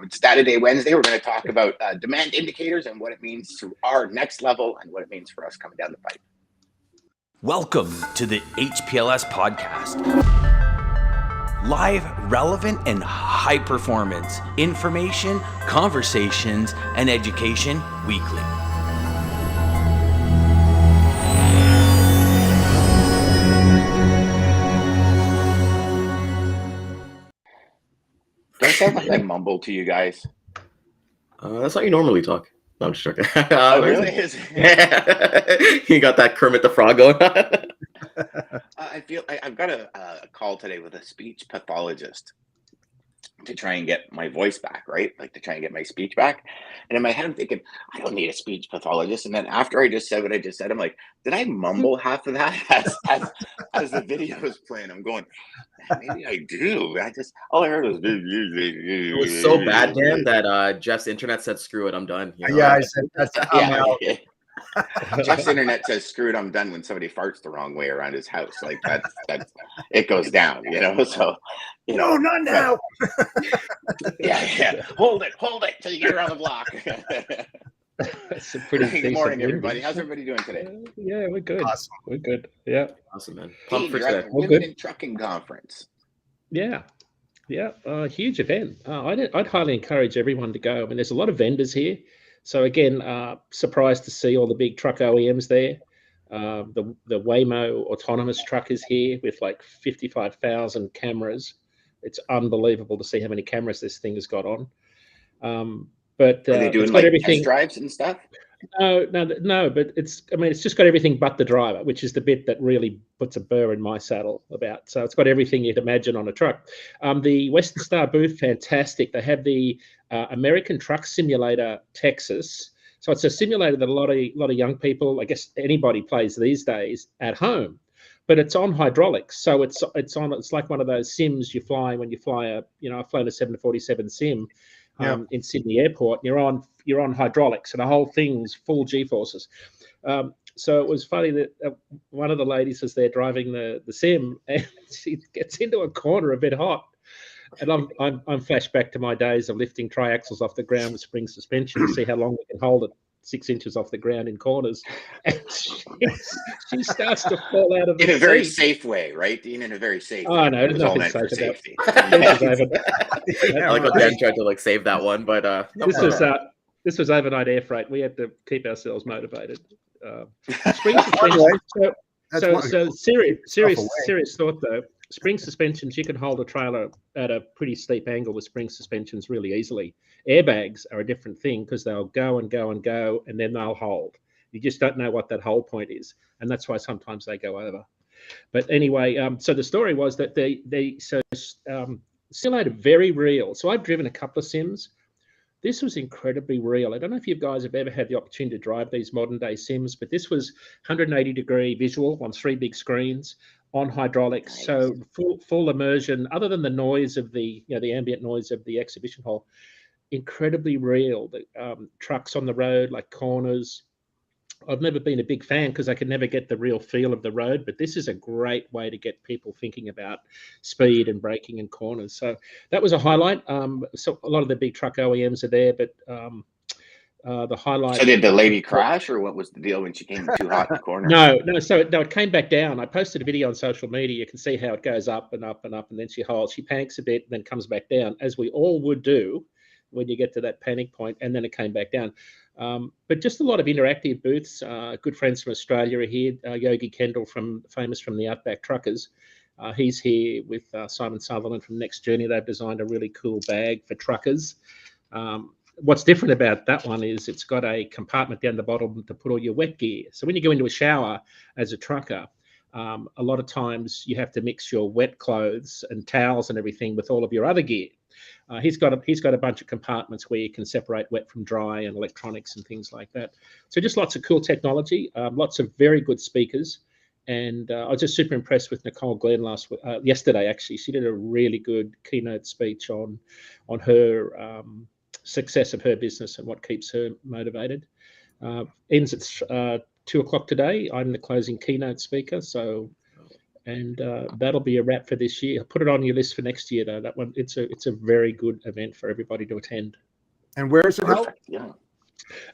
It's Data Day Wednesday. We're going to talk about demand indicators and what it means to our next level and what it means for us coming down the pipe. Welcome to the HPLS podcast. Live, relevant, and high performance information, conversations, and education weekly. Do I sound like I mumble to you guys? That's how you normally talk. No, I'm just joking. Oh, really? You got that Kermit the Frog going on. I feel I've got a call today with a speech pathologist to try and get my voice back, right? Like to try and get my speech back. And in my head, I'm thinking, I don't need a speech pathologist. And then after I just said what I just said, I'm like, did I mumble half of that as the video was playing? I'm going, maybe I do. All I heard was. It was so bad, Dan, that Jeff's internet said, "Screw it, I'm done." You know? Yeah, I said that's yeah. Jeff's internet says, "Screw it, I'm done." When somebody farts the wrong way around his house, like that's it goes down, you know. So, no, not now. Yeah. Hold it till you get around the block. That's a pretty Good morning, everybody. How's everybody doing today? Yeah, we're good. Awesome. We're good. Yeah. Awesome, man. Pumped for today. the Women in Trucking Conference. Yeah. Huge event. I'd highly encourage everyone to go. I mean, there's a lot of vendors here. So again, surprised to see all the big truck OEMs there. The Waymo autonomous truck is here with like 55,000 cameras. It's unbelievable to see how many cameras this thing has got on. But are they doing like everything test drives and stuff? No, but it's just got everything but the driver, which is the bit that really puts a burr in my saddle about. So it's got everything you'd imagine on a truck. The Western Star booth, fantastic. They have the American Truck Simulator Texas. So it's a simulator that a lot of young people, I guess anybody plays these days at home, but it's on hydraulics. So it's like one of those sims you fly when you fly I've flown a 747 sim. In Sydney Airport, you're on hydraulics, and the whole thing's full G-forces. So it was funny that one of the ladies was there driving the sim, and she gets into a corner a bit hot, and I'm flashed back to my days of lifting triaxles off the ground with spring suspension to see how long we can hold it 6 inches off the ground in corners, and she starts to fall out of the in a very seat. safe way, right, Dean? In a very safe way. Oh no, there's nothing safe about safety. I like what Dan tried to like save that one, but this was overnight air freight. We had to keep ourselves motivated. Spring suspension. So serious thought though. Spring suspensions, you can hold a trailer at a pretty steep angle with spring suspensions really easily. Airbags are a different thing because they'll go and go and go, and then they'll hold. You just don't know what that hold point is, and that's why sometimes they go over. But anyway, so the story was that simulated very real. So I've driven a couple of sims. This was incredibly real. I don't know if you guys have ever had the opportunity to drive these modern day sims, but this was 180-degree visual on 3 big screens on hydraulics. Nice. So full immersion, other than the noise of the ambient noise of the exhibition hall, incredibly real. The trucks on the road, like corners. I've never been a big fan because I could never get the real feel of the road, but this is a great way to get people thinking about speed and braking and corners. So that was a highlight. So a lot of the big truck OEMs are there, but the highlight. So did the lady crash, or what was the deal when she came too hot in the corner? No. So it came back down. I posted a video on social media. You can see how it goes up and up and up, and then she holds. She panics a bit, and then comes back down, as we all would do when you get to that panic point, and then it came back down. But just a lot of interactive booths. Good friends from Australia are here. Yogi Kendall, famous from the Outback Truckers. He's here with Simon Sutherland from Next Journey. They've designed a really cool bag for truckers. What's different about that one is it's got a compartment down the bottom to put all your wet gear. So when you go into a shower as a trucker, a lot of times you have to mix your wet clothes and towels and everything with all of your other gear. He's got a bunch of compartments where you can separate wet from dry and electronics and things like that. So just lots of cool technology, lots of very good speakers. And I was just super impressed with Nicole Glenn yesterday, actually. She did a really good keynote speech on her success of her business and what keeps her motivated. Ends at 2:00 today. I'm the closing keynote speaker. So, And that'll be a wrap for this year. Put it on your list for next year, though. That one, it's a very good event for everybody to attend. And where is it held? Perfect. Yeah.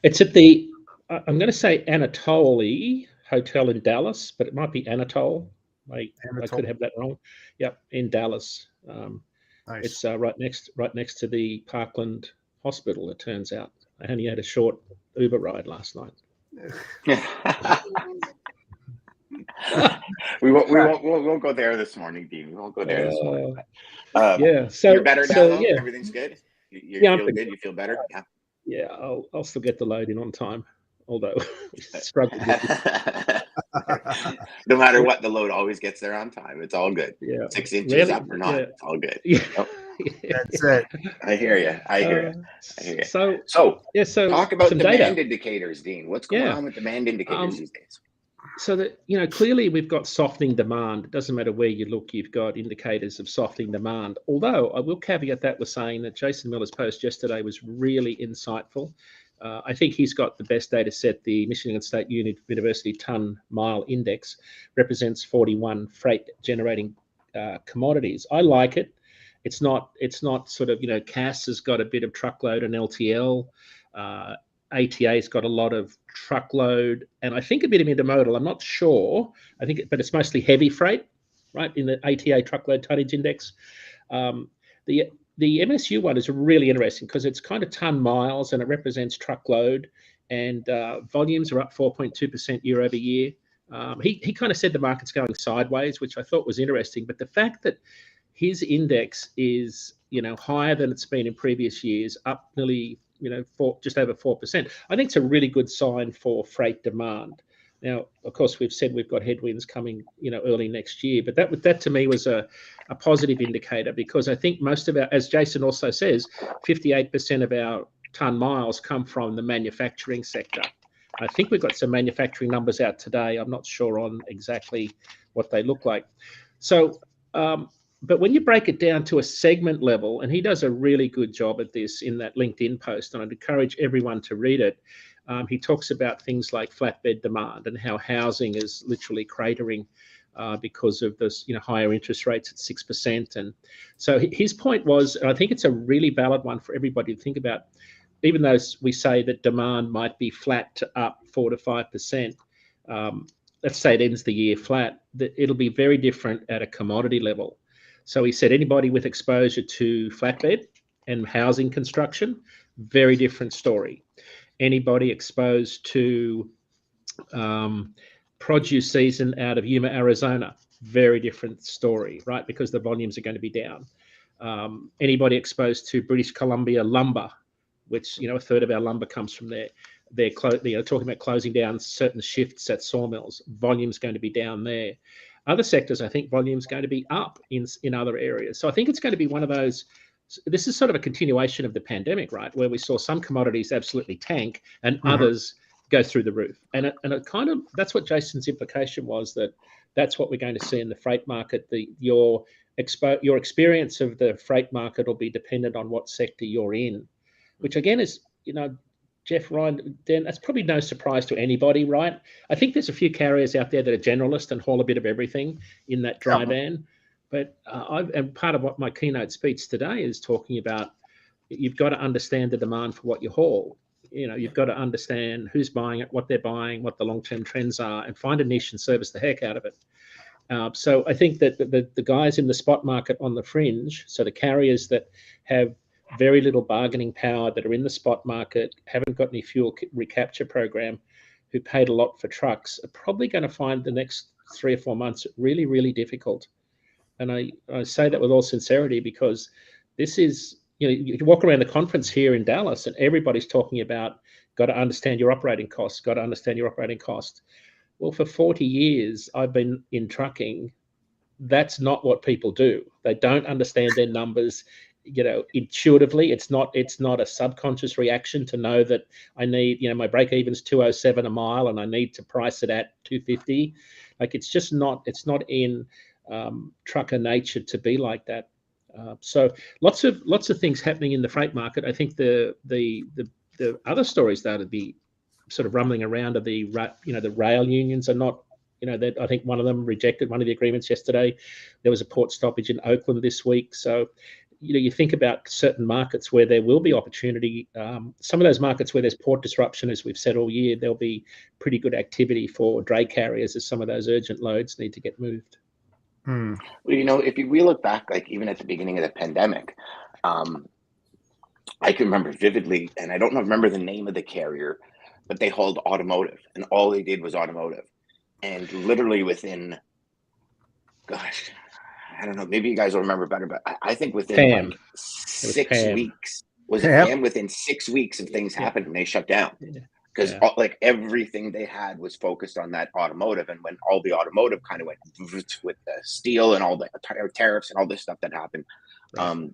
It's at the, I'm going to say Anatoly Hotel in Dallas, but it might be Anatole. I could have that wrong. Yep, in Dallas. Nice. It's right next to the Parkland Hospital. It turns out I only had a short Uber ride last night. we won't go there this morning, Dean. We won't go there this morning. Yeah. So you're better now. so, Though? yeah. Everything's good. You Yeah, feel good. You feel better. Yeah. Yeah, I'll still get the load in on time, although we struggle with it. No matter what, the load always gets there on time. It's all good. Yeah. 6 inches Really? up or not, Yeah. it's all good. Yeah. Nope. That's it. I hear you. I hear you. So So talk about some demand data. indicators, Dean. What's going on with demand indicators these days? So that, clearly we've got softening demand. It doesn't matter where you look, you've got indicators of softening demand. Although I will caveat that with saying that Jason Miller's post yesterday was really insightful. I think he's got the best data set. The Michigan State University Ton Mile Index represents 41 freight generating commodities. I like it. It's not sort of, Cass has got a bit of truckload and LTL. ATA's got a lot of truckload and I think a bit of intermodal. I'm not sure. But it's mostly heavy freight, right? In the ATA truckload tonnage index. The MSU one is really interesting because it's kind of ton miles and it represents truckload and volumes are up 4.2% year over year. He kind of said the market's going sideways, which I thought was interesting. But the fact that his index is, higher than it's been in previous years, up nearly, just over 4%. I think it's a really good sign for freight demand. Now, of course, we've said we've got headwinds coming, early next year, but that to me was a positive indicator because I think most of our, as Jason also says, 58% of our ton miles come from the manufacturing sector. I think we've got some manufacturing numbers out today. I'm not sure on exactly what they look like. So, but when you break it down to a segment level, and he does a really good job at this in that LinkedIn post, and I'd encourage everyone to read it. He talks about things like flatbed demand and how housing is literally cratering because of this, higher interest rates at 6%. And so his point was, and I think it's a really valid one for everybody to think about, even though we say that demand might be flat to up 4 to 5%, let's say it ends the year flat, it'll be very different at a commodity level. So he said anybody with exposure to flatbed and housing construction, very different story. Anybody exposed to produce season out of Yuma, Arizona, very different story, right? Because the volumes are going to be down. Anybody exposed to British Columbia lumber, which, a third of our lumber comes from there. They're talking about closing down certain shifts at sawmills. Volume's going to be down there. Other sectors, I think volume's going to be up in other areas. So I think it's going to be one of those. This is sort of a continuation of the pandemic, right? Where we saw some commodities absolutely tank and others go through the roof. And it kind of, that's what Jason's implication was, that's what we're going to see in the freight market. Your experience of the freight market will be dependent on what sector you're in, which again is, Jeff, Ryan, Dan, that's probably no surprise to anybody, right? I think there's a few carriers out there that are generalists and haul a bit of everything in that dry van. But and part of what my keynote speech today is talking about, you've got to understand the demand for what you haul. You've got to understand who's buying it, what they're buying, what the long-term trends are, and find a niche and service the heck out of it. So I think that the guys in the spot market on the fringe, so the carriers that have very little bargaining power, that are in the spot market, haven't got any fuel recapture program, who paid a lot for trucks, are probably going to find the next 3 or 4 months really, really difficult. And I say that with all sincerity because this is, you walk around the conference here in Dallas and everybody's talking about, got to understand your operating costs, got to understand your operating costs. Well, for 40 years, I've been in trucking. That's not what people do. They don't understand their numbers, intuitively. It's not a subconscious reaction to know that I need, my break even's 207 a mile and I need to price it at 250. Like it's not in trucker nature to be like that. So lots of things happening in the freight market. I think the other stories that would be sort of rumbling around are the rail unions are not That I think one of them rejected one of the agreements yesterday. There was a port stoppage in Oakland this week. So, you think about certain markets where there will be opportunity. Some of those markets where there's port disruption, as we've said all year, there'll be pretty good activity for dray carriers as some of those urgent loads need to get moved. Hmm. Well, if we look back, like even at the beginning of the pandemic, I can remember vividly, and I don't remember the name of the carrier, but they hauled automotive, and all they did was automotive. And literally within, gosh, I don't know, maybe you guys will remember better, but I think within Pam. like It was 6 Pam. weeks, was it Pam? Pam? Within 6 weeks of things happened and they shut down. Yeah. Because Yeah. like everything they had was focused on that automotive, and when all the automotive kind of went with the steel and all the tariffs and all this stuff that happened, Right.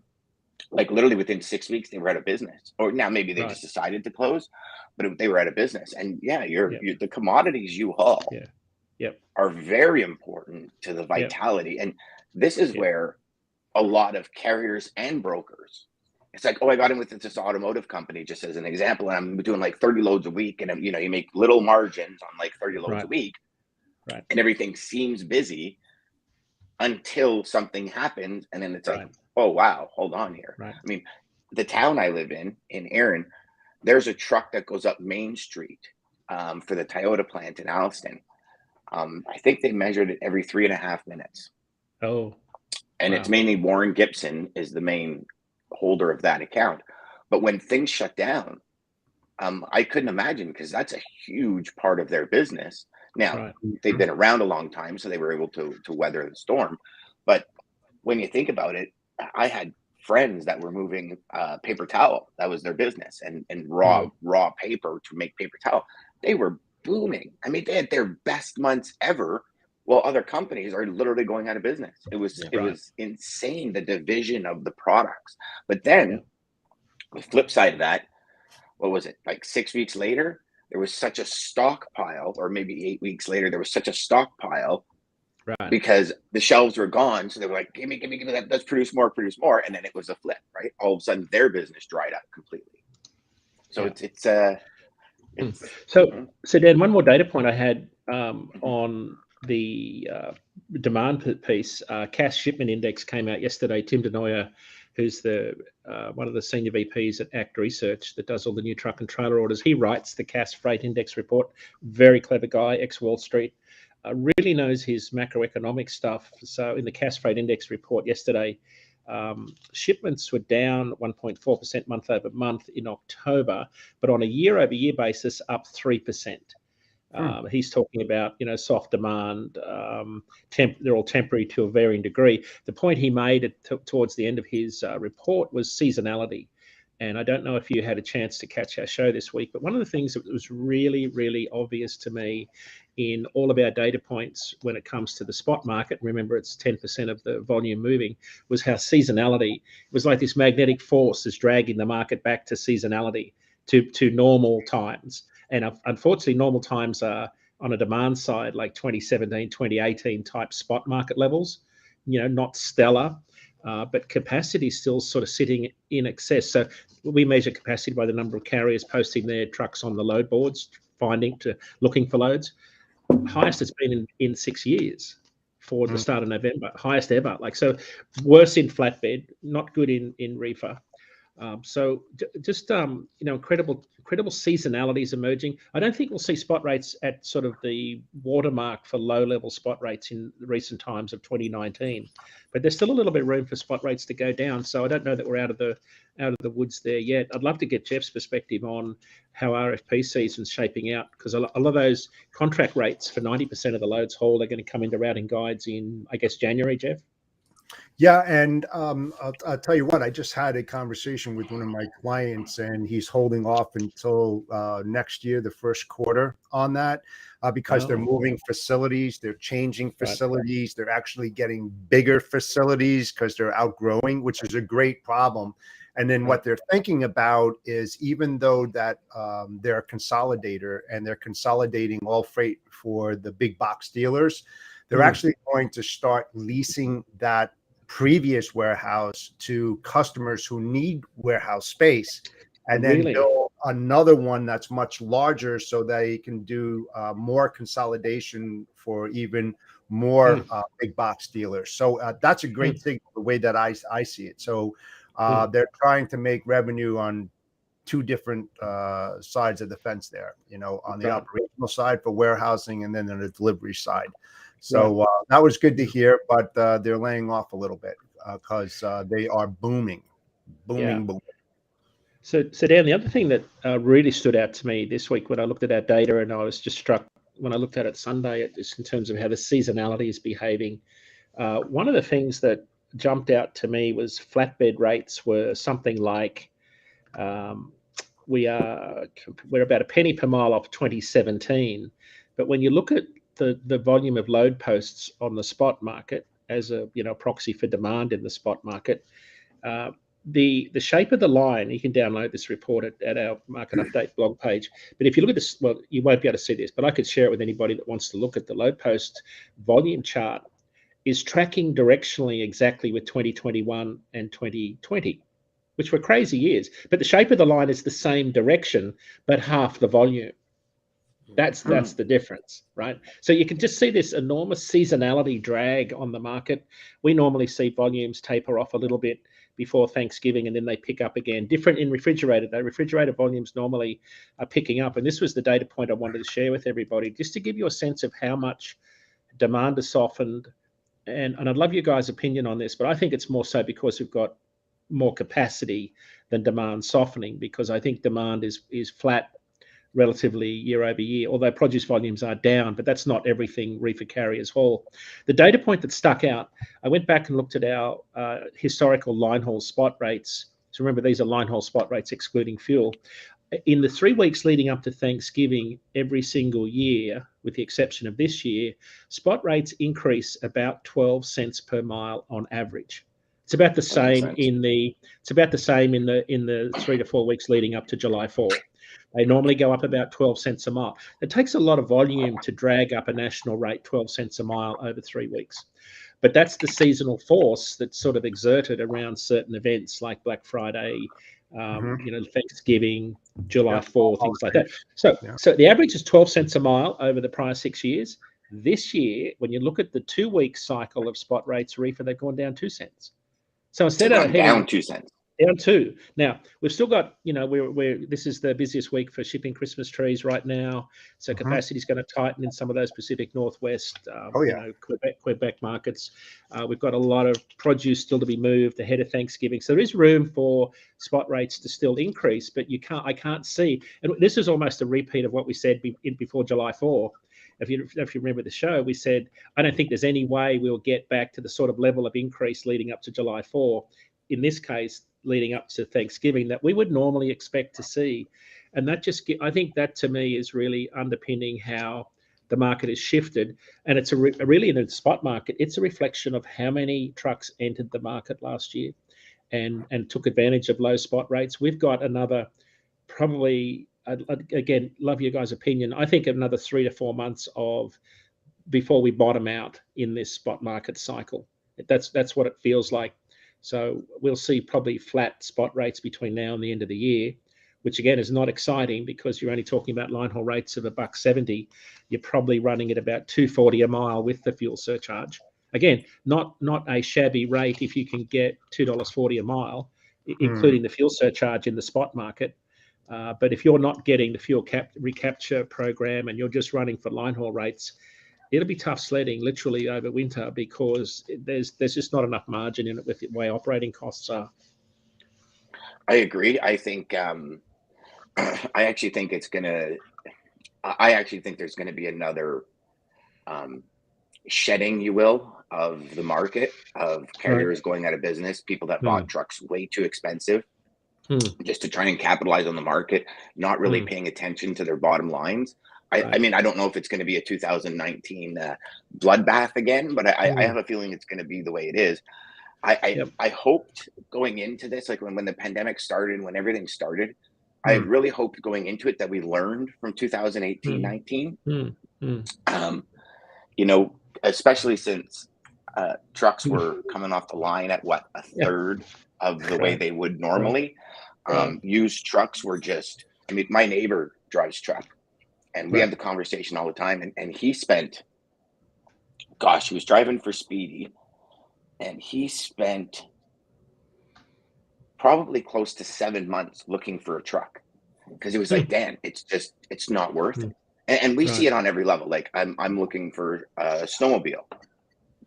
like literally within 6 weeks they were out of business. Or now maybe they Right. just decided to close, but they were out of business. And yeah, Yep. the commodities you haul Yeah. Yep. are very important to the vitality. And this is where a lot of carriers and brokers, it's like, oh, I got in with this automotive company, just as an example, and I'm doing like 30 loads a week, and you make little margins on like 30 loads Right. a week, Right. and everything seems busy until something happens, and then it's like, Right. oh wow, hold on here. Right. I mean, the town I live in Erin, there's a truck that goes up Main Street for the Toyota plant in Alliston. I think they measured it every 3.5 minutes. Oh, and wow. It's mainly Warren Gibson is the main holder of that account. But when things shut down, I couldn't imagine, because that's a huge part of their business. Now, Right. they've been around a long time, so they were able to weather the storm. But when you think about it, I had friends that were moving paper towel. That was their business, and raw paper to make paper towel. They were booming. I mean, they had their best months ever, while other companies are literally going out of business. It was insane, the division of the products. But then the flip side of that, what was it, like 6 weeks later, there was such a stockpile, or maybe 8 weeks later, there was such a stockpile, Right. because the shelves were gone. So they were like, give me that. Let's produce more. And then it was a flip, right? All of a sudden their business dried up completely. So it's So Dan, one more data point I had on the demand piece. Cash shipment index came out yesterday. Tim DeNoyer, who's the one of the senior VPs at ACT Research that does all the new truck and trailer orders, he writes the Cass Freight Index report. Very clever guy, ex-Wall Street. Really knows his macroeconomic stuff. So in the Cass Freight Index report yesterday, shipments were down 1.4% month over month in October, but on a year-over-year basis, up 3%. He's talking about, soft demand. They're all temporary to a varying degree. The point he made towards the end of his report was seasonality. And I don't know if you had a chance to catch our show this week, but one of the things that was really, really obvious to me in all of our data points when it comes to the spot market, remember it's 10% of the volume moving, was how seasonality was like this magnetic force is dragging the market back to seasonality, to normal times. And unfortunately, normal times are on a demand side, like 2017, 2018 type spot market levels, not stellar. But capacity is still sort of sitting in excess. So we measure capacity by the number of carriers posting their trucks on the load boards, looking for loads. Highest it's been in 6 years for the start of November, highest ever. So worse in flatbed, not good in reefer. So just incredible seasonality is emerging. I don't think we'll see spot rates at sort of the watermark for low-level spot rates in the recent times of 2019, but there's still a little bit of room for spot rates to go down. So I don't know that we're out of the woods there yet. I'd love to get Jeff's perspective on how RFP season's shaping out, because a lot of those contract rates for 90% of the loads hauled are going to come into routing guides in, I guess, January, Jeff. Yeah, and I'll tell you what, I just had a conversation with one of my clients, and he's holding off until next year, the first quarter on that, because they're moving facilities, they're changing facilities, they're actually getting bigger facilities because they're outgrowing, which is a great problem. And then what they're thinking about is, even though that they're a consolidator and they're consolidating all freight for the big box dealers, they're actually going to start leasing that previous warehouse to customers who need warehouse space and then Really? build another one that's much larger so they can do more consolidation for even more big box dealers. So that's a great thing, the way that I see it. So they're trying to make revenue on two different sides of the fence there, on the operational side for warehousing and then on the delivery side. So that was good to hear, but they're laying off a little bit because they are booming. So Dan, the other thing that really stood out to me this week when I looked at our data, and I was just struck when I looked at it Sunday, just in terms of how the seasonality is behaving. One of the things that jumped out to me was flatbed rates were something like we're about a penny per mile off 2017, but when you look at the volume of load posts on the spot market as a proxy for demand in the spot market, the shape of the line, you can download this report at our market update blog page. But if you look at this, well, you won't be able to see this, but I could share it with anybody that wants to look at the load post volume chart, is tracking directionally exactly with 2021 and 2020, which were crazy years. But the shape of the line is the same direction, but half the volume. That's the difference, right? So you can just see this enormous seasonality drag on the market. We normally see volumes taper off a little bit before Thanksgiving, and then they pick up again. Different in refrigerated, though. Refrigerated volumes normally are picking up, and this was the data point I wanted to share with everybody, just to give you a sense of how much demand has softened. And I'd love your guys' opinion on this, but I think it's more so because we've got more capacity than demand softening, because I think demand is flat relatively year over year, although produce volumes are down, but that's not everything reefer carriers haul. The data point that stuck out, I went back and looked at our historical line haul spot rates. So remember, these are line haul spot rates excluding fuel. In the 3 weeks leading up to Thanksgiving, every single year, with the exception of this year, spot rates increase about 12 cents per mile on average. It's about the same in the 3 to 4 weeks leading up to July 4. They normally go up about 12 cents a mile. It takes a lot of volume to drag up a national rate 12 cents a mile over 3 weeks. But that's the seasonal force that's sort of exerted around certain events like Black Friday, Thanksgiving, July 4, things like that. So the average is 12 cents a mile over the prior 6 years. This year, when you look at the 2 week cycle of spot rates reefer, they've gone down 2 cents. So instead of down 2 cents. Down 2. Now we've still got, this is the busiest week for shipping Christmas trees right now. So capacity is going to tighten in some of those Pacific Northwest, Quebec markets. We've got a lot of produce still to be moved ahead of Thanksgiving. So there is room for spot rates to still increase, but I can't see. And this is almost a repeat of what we said before July 4. If you remember the show, we said, I don't think there's any way we'll get back to the sort of level of increase leading up to July 4. In this case, leading up to Thanksgiving, that we would normally expect to see. And that I think that to me is really underpinning how the market has shifted. And it's really in the spot market, it's a reflection of how many trucks entered the market last year and took advantage of low spot rates. We've got another, probably, again, love your guys' opinion, I think another 3 to 4 months before we bottom out in this spot market cycle. That's what it feels like. So we'll see probably flat spot rates between now and the end of the year, which again is not exciting because you're only talking about line haul rates of $1.70. You're probably running at about $2.40 a mile with the fuel surcharge. Again, not a shabby rate if you can get $2.40 a mile, including the fuel surcharge in the spot market. But if you're not getting the fuel recapture program and you're just running for line haul rates, it'll be tough sledding literally over winter because there's just not enough margin in it with the way operating costs are. I agree. I think I actually think there's going to be another shedding, you will, of the market of carriers going out of business, people that bought trucks way too expensive just to try and capitalize on the market, not really paying attention to their bottom lines. I mean, I don't know if it's going to be a 2019 bloodbath again, but I have a feeling it's going to be the way it is. I hoped going into this, like when the pandemic started, when everything started, I really hoped going into it that we learned from 2018-19. Especially since trucks were coming off the line at a third of the way they would normally. Used trucks were just, I mean, my neighbor drives truck and we have the conversation all the time. And he spent, gosh, he was driving for Speedy and he spent probably close to 7 months looking for a truck because he was like, Dan, it's not worth it. And we see it on every level. Like I'm looking for a snowmobile.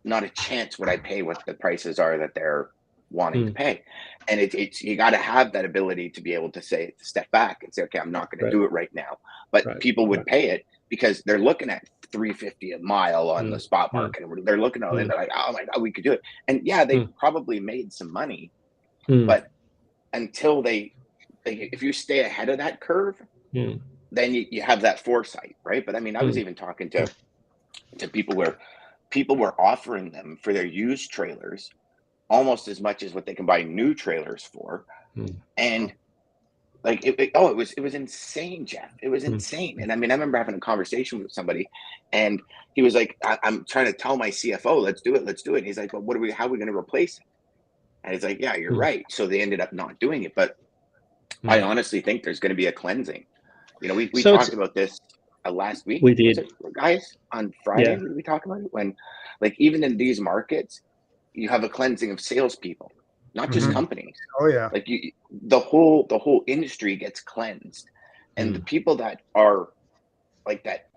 Not a chance would I pay what the prices are that they're wanting to pay. And it's you got to have that ability to be able to step back and say, okay, I'm not going to do it right now. But people would pay it because they're looking at $350 a mile on the spot market. And they're looking at it and they're like, oh my God, we could do it. And yeah, they probably made some money, but until if you stay ahead of that curve, then you have that foresight, right? But I mean, I was even talking to people where people were offering them for their used trailers almost as much as what they can buy new trailers for. And like, it was insane, Jeff. It was insane. And I mean, I remember having a conversation with somebody and he was like, I'm trying to tell my CFO, let's do it. And he's like, well, how are we going to replace it? And he's like, yeah, you're right. So they ended up not doing it. But I honestly think there's going to be a cleansing. You know, we talked about this last week. We did. Guys, on Friday, we talked about it when, like, even in these markets, you have a cleansing of salespeople, not just companies. Oh yeah. Like the whole industry gets cleansed. And the people that are like that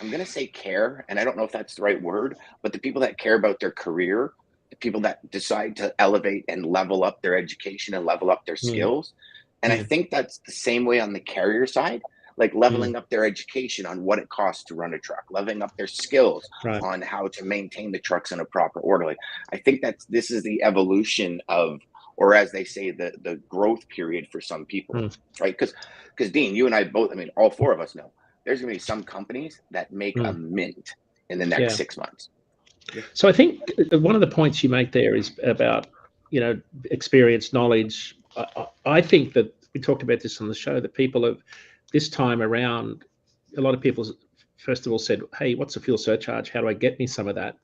I'm going to say care, and I don't know if that's the right word, but the people that care about their career, the people that decide to elevate and level up their education and level up their skills. And I think that's the same way on the carrier side, like leveling up their education on what it costs to run a truck, leveling up their skills on how to maintain the trucks in a proper order. I think this is the evolution of, or as they say, the growth period for some people, right? Because Dean, you and I both, I mean, all four of us know there's going to be some companies that make a mint in the next 6 months. So I think one of the points you make there is about, experience, knowledge. I think that we talked about this on the show, that people have this time around, a lot of people first of all said, hey, what's a fuel surcharge? How do I get me some of that?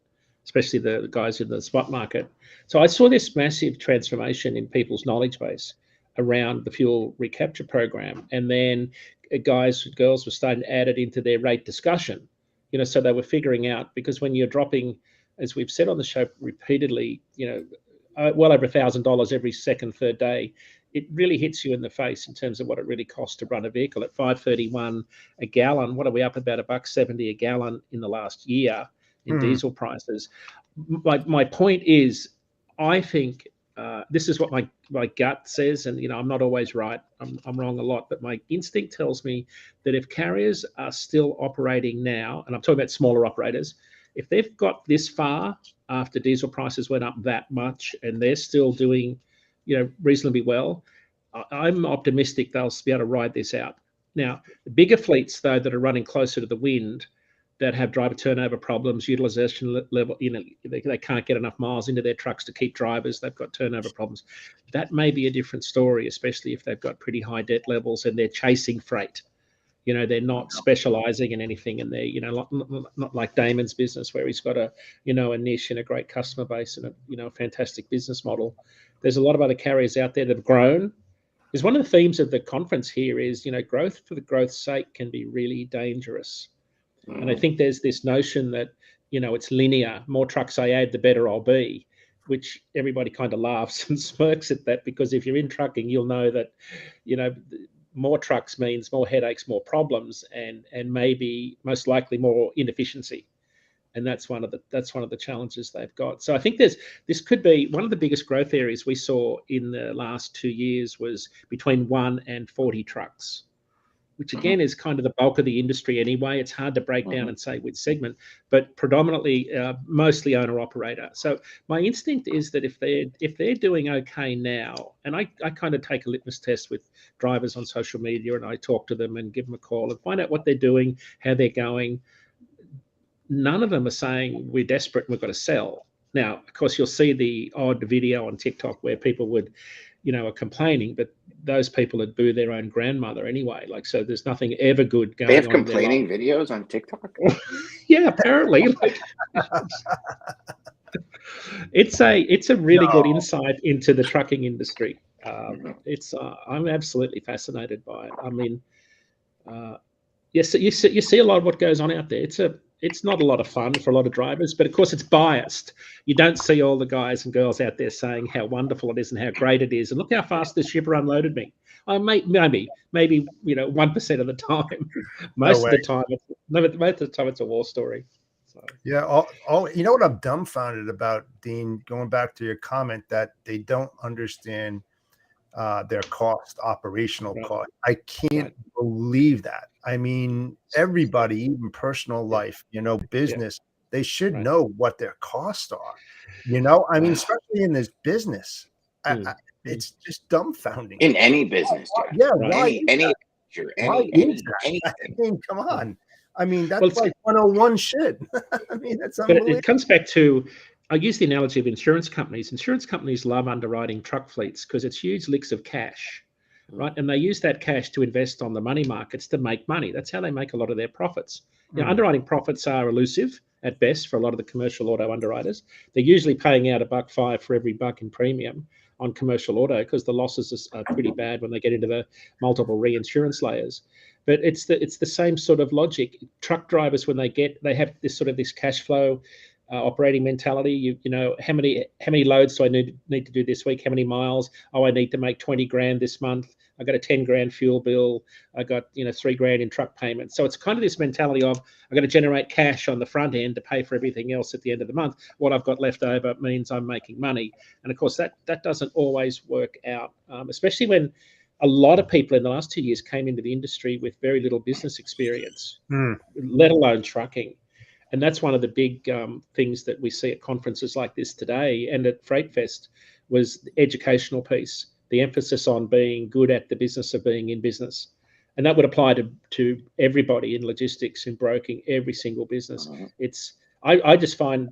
Especially the guys in the spot market. So I saw this massive transformation in people's knowledge base around the fuel recapture program. And then guys and girls were starting to add it into their rate discussion, so they were figuring out, because when you're dropping, as we've said on the show repeatedly, well over $1,000 every second, third day, it really hits you in the face in terms of what it really costs to run a vehicle. At $5.31 a gallon, what are we up about $1.70 a gallon in the last year in diesel prices? My point is, I think this is what my gut says, and I'm not always right. I'm wrong a lot, but my instinct tells me that if carriers are still operating now, and I'm talking about smaller operators, if they've got this far after diesel prices went up that much and they're still doing, reasonably well, I'm optimistic they'll be able to ride this out. Now, the bigger fleets, though, that are running closer to the wind, that have driver turnover problems, utilization level, they can't get enough miles into their trucks to keep drivers, they've got turnover problems. That may be a different story, especially if they've got pretty high debt levels and they're chasing freight. They're not specializing in anything, and they're, not like Daman's business, where he's got a niche and a great customer base and a fantastic business model. There's a lot of other carriers out there that have grown. Because one of the themes of the conference here is, growth for the growth's sake can be really dangerous. And I think there's this notion that, it's linear. More trucks I add, the better I'll be, which everybody kind of laughs and smirks at that, because if you're in trucking, you'll know that, more trucks means more headaches, more problems, and maybe most likely more inefficiency. And that's one of the challenges they've got. So I think this could be one of the biggest growth areas we saw in the last 2 years was between 1 and 40 trucks, which again is kind of the bulk of the industry anyway. It's hard to break down and say which segment, but predominantly mostly owner operator. So my instinct is that if they're doing okay now, and I kind of take a litmus test with drivers on social media, and I talk to them and give them a call and find out what they're doing, how they're going. None of them are saying we're desperate and we've got to sell. Now, of course, you'll see the odd video on TikTok where people would, are complaining, but those people would boo their own grandmother anyway. Like, so there's nothing ever good going on. They have complaining videos on TikTok? Yeah, apparently. It's a really good insight into the trucking industry. It's I'm absolutely fascinated by it. I mean, yes, you see a lot of what goes on out there. It's not a lot of fun for a lot of drivers, but of course it's biased. You don't see all the guys and girls out there saying how wonderful it is and how great it is, and look how fast this shipper unloaded me. Maybe 1% of the time. Most of the time, it's a war story. So. Yeah. All you know what I'm dumbfounded about, Dean, going back to your comment that they don't understand their operational cost. I can't believe that. I mean, everybody, even personal life, business, they should know what their costs are. I mean, especially in this business, it's just dumbfounding. In any business, Jeff. Yeah, any anything. I mean, come on. I mean, that's like 101 shit. I mean, that's unbelievable. But it comes back to, I use the analogy of insurance companies. Insurance companies love underwriting truck fleets because it's huge licks of cash, right? And they use that cash to invest on the money markets to make money. That's how they make a lot of their profits. Underwriting profits are elusive at best for a lot of the commercial auto underwriters. They're usually paying out $1.05 for every buck in premium on commercial auto because the losses are pretty bad when they get into the multiple reinsurance layers. But it's the same sort of logic. Truck drivers, when they have this cash flow operating mentality. You know, how many loads do I need to do this week? How many miles? Oh, I need to make 20 grand this month. I got a 10 grand fuel bill. I got, $3 grand in truck payments. So it's kind of this mentality of I'm going to generate cash on the front end to pay for everything else at the end of the month. What I've got left over means I'm making money. And of course, that doesn't always work out, especially when a lot of people in the last 2 years came into the industry with very little business experience, let alone trucking. And that's one of the big things that we see at conferences like this today and at Freight Fest was the educational piece, the emphasis on being good at the business of being in business. And that would apply to everybody in logistics, in broking, every single business. I just find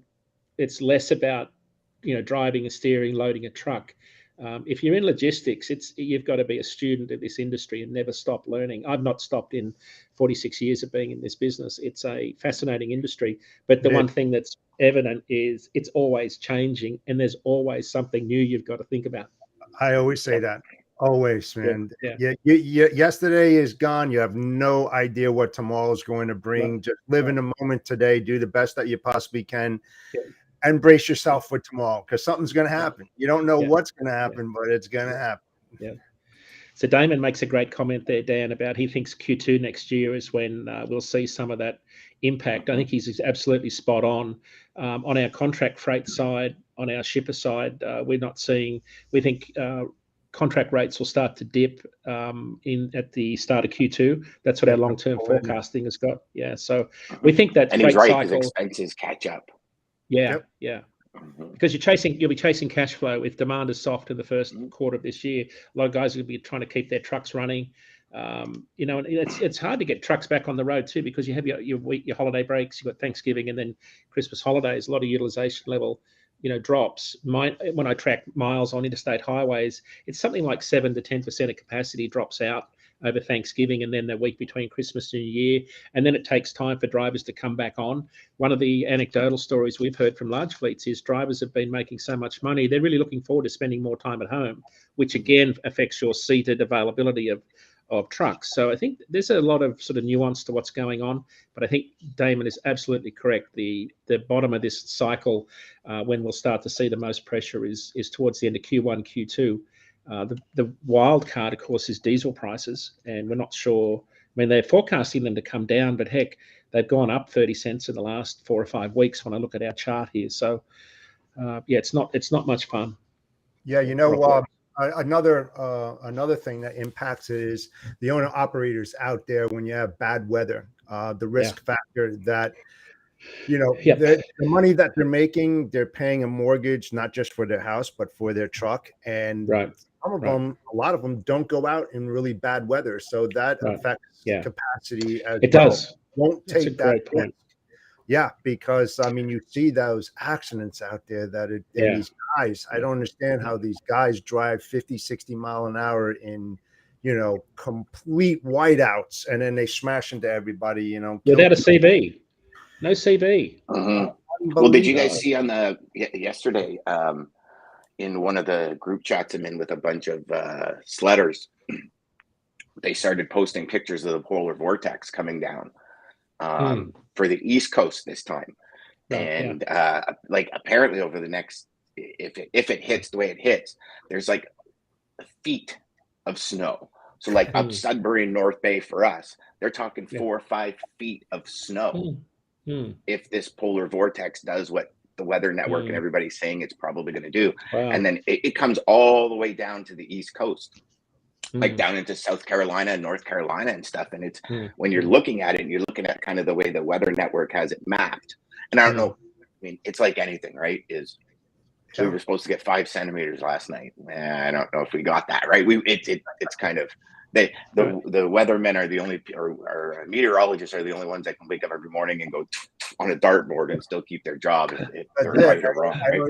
it's less about, driving and steering, loading a truck. If you're in logistics, you've got to be a student of this industry and never stop learning. I've not stopped in 46 years of being in this business. It's a fascinating industry. But the one thing that's evident is it's always changing and there's always something new you've got to think about. I always say that. Always, man. Yeah. Yesterday is gone. You have no idea what tomorrow's going to bring. Just live in the moment today. Do the best that you possibly can. And brace yourself for tomorrow because something's going to happen. You don't know what's going to happen, but it's going to happen. Yeah. So Daman makes a great comment there, Dan, about he thinks Q2 next year is when we'll see some of that impact. I think he's absolutely spot on. On our contract freight side, on our shipper side, we're not seeing. We think contract rates will start to dip at the start of Q2. That's what our long-term forecasting has got. Yeah. So we think that and freight he's right, cycle expenses catch up. Yeah. Because you'll be chasing cash flow. If demand is soft in the first quarter of this year, a lot of guys will be trying to keep their trucks running. And it's hard to get trucks back on the road too because you have your holiday breaks, you've got Thanksgiving and then Christmas holidays. A lot of utilization level, drops. When I track miles on interstate highways, it's something like 7 to 10% of capacity drops out over Thanksgiving and then the week between Christmas and New Year. And then it takes time for drivers to come back on. One of the anecdotal stories we've heard from large fleets is drivers have been making so much money, they're really looking forward to spending more time at home, which again affects your seated availability of trucks. So I think there's a lot of sort of nuance to what's going on, but I think Daman is absolutely correct. The bottom of this cycle, when we'll start to see the most pressure is towards the end of Q1, Q2. The wild card, of course, is diesel prices, and we're not sure. I mean, they're forecasting them to come down, but heck, they've gone up 30 cents in the last 4 or 5 weeks when I look at our chart here. So, it's not much fun. Yeah, another thing that impacts it is the owner operators out there when you have bad weather. The risk factor that the money that they're making, they're paying a mortgage not just for their house but for their truck, and some of them, a lot of them, don't go out in really bad weather, so that affects capacity as it well. Does. Won't take that point. Yeah, because I mean, you see those accidents out there that these guys, I don't understand how these guys drive 50, 60 mile an hour in, complete whiteouts, and then they smash into everybody, without a CV. No CV. Well, did you guys see on the yesterday? in one of the group chats I'm in with a bunch of sledders, they started posting pictures of the polar vortex coming down for the East Coast this time. And like apparently over the next, if it hits the way it hits, there's like feet of snow. So like up Sudbury and North Bay for us, they're talking 4 or 5 feet of snow. If this polar vortex does what the Weather Network and everybody's saying it's probably going to do. Wow. And then it comes all the way down to the East Coast, like down into South Carolina and North Carolina and stuff. And it's when you're looking at it, and you're looking at kind of the way the Weather Network has it mapped. And I don't know, I mean, it's like anything, right? So we were supposed to get 5 centimeters last night. I don't know if we got that, right? It's kind of the weathermen are the only, or meteorologists are the only ones that can wake up every morning and go on a dartboard and still keep their job if they're right or wrong, right?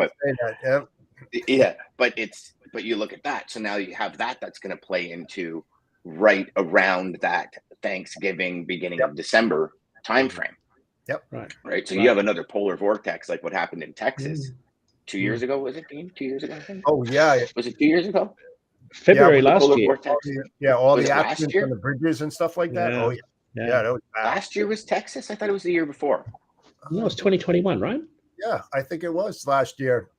But you look at that. So now you have that's going to play into right around that Thanksgiving, beginning of December timeframe. Yep. Right. So you have another polar vortex, like what happened in Texas 2 years ago. Was it, Dean? 2 years ago, I think. Oh yeah. Was it 2 years ago? February last year. All the accidents on the bridges and stuff like that. Yeah. Yeah, that was bad. Last year was Texas. I thought it was the year before. No, it was 2021, right? Yeah, I think it was last year.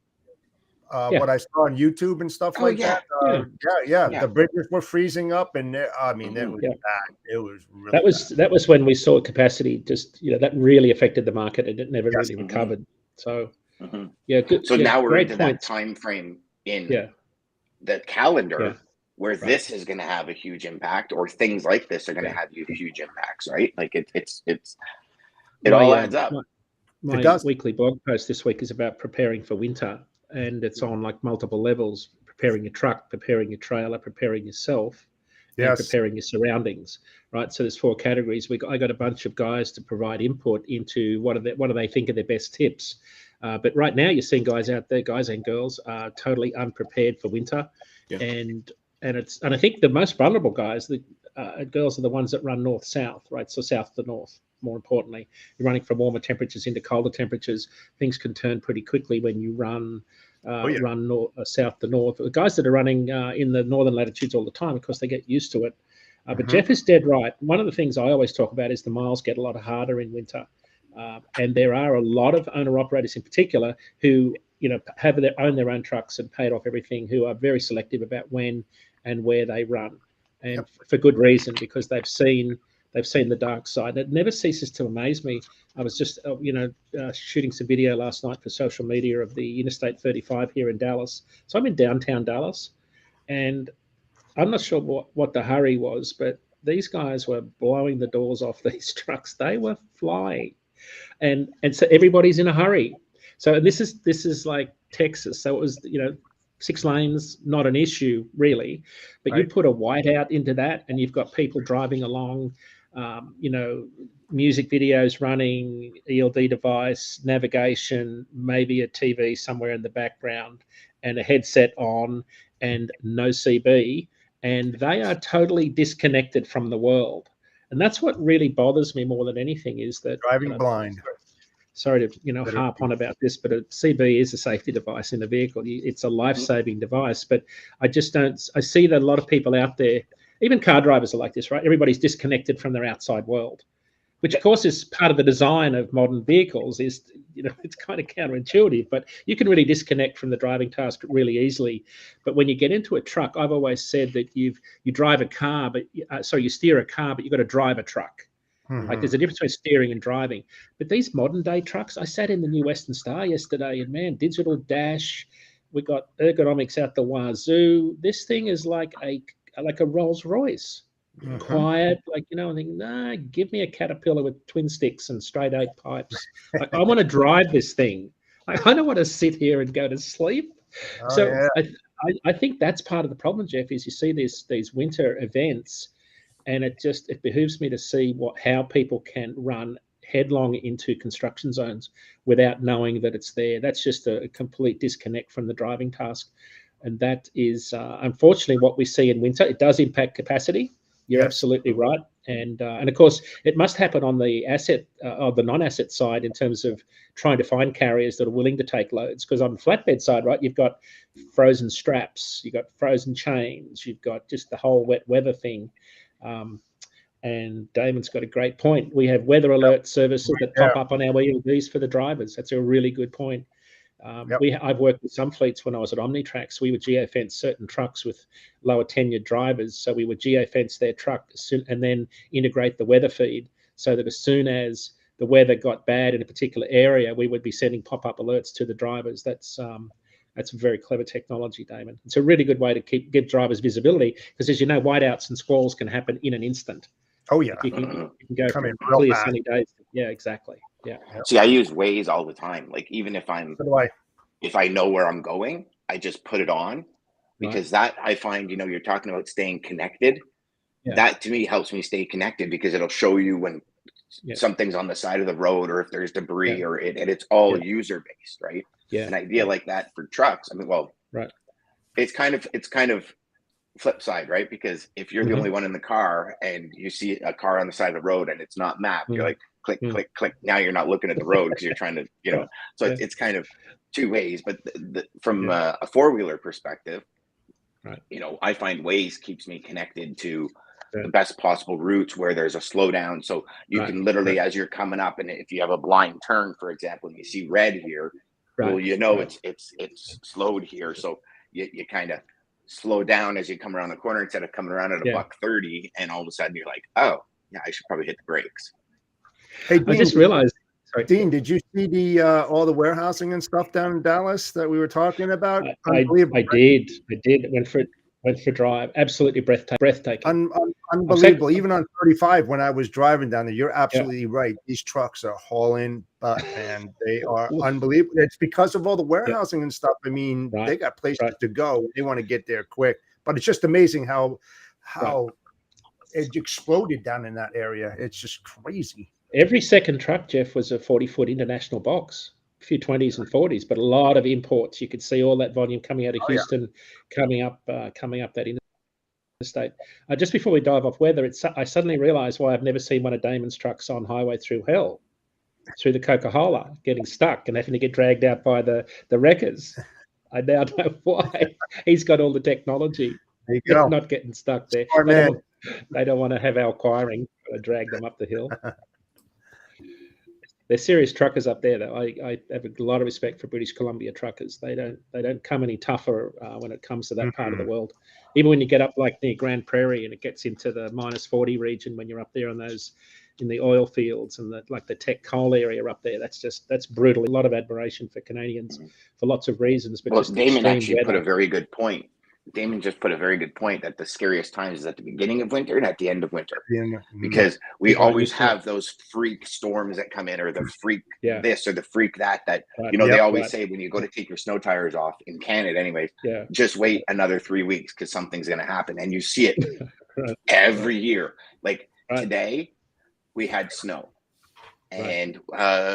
What I saw on YouTube and stuff that. The bridges were freezing up, and it was bad. It was really that was when we saw capacity just that really affected the market, and it never really recovered. So good. So now we're into that time frame in the calendar where this is going to have a huge impact, or things like this are going to have huge impacts, right? Like it all adds up. My weekly blog post this week is about preparing for winter, and it's on like multiple levels: preparing your truck, preparing your trailer, preparing yourself, and preparing your surroundings. Right. So there's 4 categories. I got a bunch of guys to provide input into what do they think are their best tips. But right now you're seeing guys out there, guys and girls, are totally unprepared for winter, and I think the most vulnerable guys, the girls, are the ones that run north-south, right? So south to north. More importantly, you're running from warmer temperatures into colder temperatures. Things can turn pretty quickly when you run south to north. The guys that are running in the northern latitudes all the time, of course, they get used to it. But Jeff is dead right. One of the things I always talk about is the miles get a lot harder in winter. And there are a lot of owner-operators in particular who, own their own trucks and paid off everything, who are very selective about when and where they run. And for good reason, because they've seen the dark side. It never ceases to amaze me. I was just, shooting some video last night for social media of the Interstate 35 here in Dallas. So I'm in downtown Dallas, and I'm not sure what the hurry was, but these guys were blowing the doors off these trucks. They were flying, and so everybody's in a hurry. So this is like Texas. So it was 6 lanes, not an issue really, but you put a whiteout into that, and you've got people driving along. Music videos running, ELD device, navigation, maybe a TV somewhere in the background, and a headset on, and no CB, and they are totally disconnected from the world. And that's what really bothers me more than anything, is that driving blind. Sorry to harp on about this, but a CB is a safety device in the vehicle. It's a life-saving device, but I see that a lot of people out there, even car drivers, are like this, right? Everybody's disconnected from their outside world, which of course is part of the design of modern vehicles. Is it's kind of counterintuitive, but you can really disconnect from the driving task really easily. But when you get into a truck, I've always said that you drive a car, but you steer a car, but you've got to drive a truck. Like there's a difference between steering and driving. But these modern day trucks, I sat in the new Western Star yesterday, and man, digital dash, we got ergonomics out the wazoo. This thing is like a Rolls Royce, quiet, I think, nah, give me a Caterpillar with twin sticks and straight 8 pipes. Like, I want to drive this thing. I don't want to sit here and go to sleep. I think that's part of the problem, Jeff, is you see these winter events, and it behooves me to see how people can run headlong into construction zones without knowing that it's there. That's just a complete disconnect from the driving task. And that is, unfortunately, what we see in winter. It does impact capacity. You're Yes. absolutely right. And of course, it must happen on the asset or the non-asset side in terms of trying to find carriers that are willing to take loads. Because on the flatbed side, right, you've got frozen straps, you've got frozen chains, you've got just the whole wet weather thing. And Damon's got a great point. We have weather alert services that pop up on our ELDs for the drivers. That's a really good point. I've worked with some fleets when I was at Omnitrax. We would geofence certain trucks with lower tenured drivers. So we would geofence their truck and then integrate the weather feed so that as soon as the weather got bad in a particular area, we would be sending pop-up alerts to the drivers. That's very clever technology, Damon. It's a really good way to give drivers visibility because, as you know, whiteouts and squalls can happen in an instant. Oh yeah, You can go come in from real clear fast. sunny days. Yeah, exactly. Yeah. See, I use Waze all the time. Like even if So do I. if I know where I'm going, I just put it on because that I find, you're talking about staying connected. Yeah. That to me helps me stay connected because it'll show you when something's on the side of the road or if there's debris and it's all user based, right? Yeah. An idea like that for trucks. I mean, well, right. It's kind of flip side, right? Because if you're the only one in the car and you see a car on the side of the road and it's not mapped, you're like, click, click, click. Now you're not looking at the road because you're trying to, so it's kind of two ways. But from a four-wheeler perspective, I find Waze keeps me connected to the best possible routes where there's a slowdown. So you can literally, as you're coming up, and if you have a blind turn, for example, and you see red here, well, it's slowed here. So you kind of slow down as you come around the corner instead of coming around at a $130, and all of a sudden you're like, oh yeah, I should probably hit the brakes. Hey, Dean, I just realized. Sorry. Dean, did you see the all the warehousing and stuff down in Dallas that we were talking about? I did. Went for a drive. Absolutely breathtaking. Unbelievable. Even on 35, when I was driving down there, you're absolutely right. These trucks are hauling butt, and they are unbelievable. It's because of all the warehousing and stuff. I mean, they got places to go. They want to get there quick. But it's just amazing how it exploded down in that area. It's just crazy. Every second truck, Jeff, was a 40-foot international box. A few 20s and 40s, but a lot of imports. You could see all that volume coming out of Houston, coming up that interstate. Just before we dive off weather, I suddenly realized why I've never seen one of Damon's trucks on highway through hell, through the Coca-Cola, getting stuck and having to get dragged out by the wreckers. I now know why. He's got all the technology. There you go. Not getting stuck there. They don't want to have our acquiring drag them up the hill. They're serious truckers up there, though. I have a lot of respect for British Columbia truckers. They don't come any tougher when it comes to that part of the world. Even when you get up like near Grand Prairie and it gets into the -40 region, when you're up there in the oil fields and the tech coal area up there, that's brutal. A lot of admiration for Canadians for lots of reasons. But Damon actually put a very good point. Damon just put a very good point that the scariest times is at the beginning of winter and at the end of winter, because we always have those freak storms that come in, or the freak this or the freak that they always say when you go to take your snow tires off in Canada anyways, just wait another 3 weeks because something's going to happen. And you see it every year. Like today we had snow. And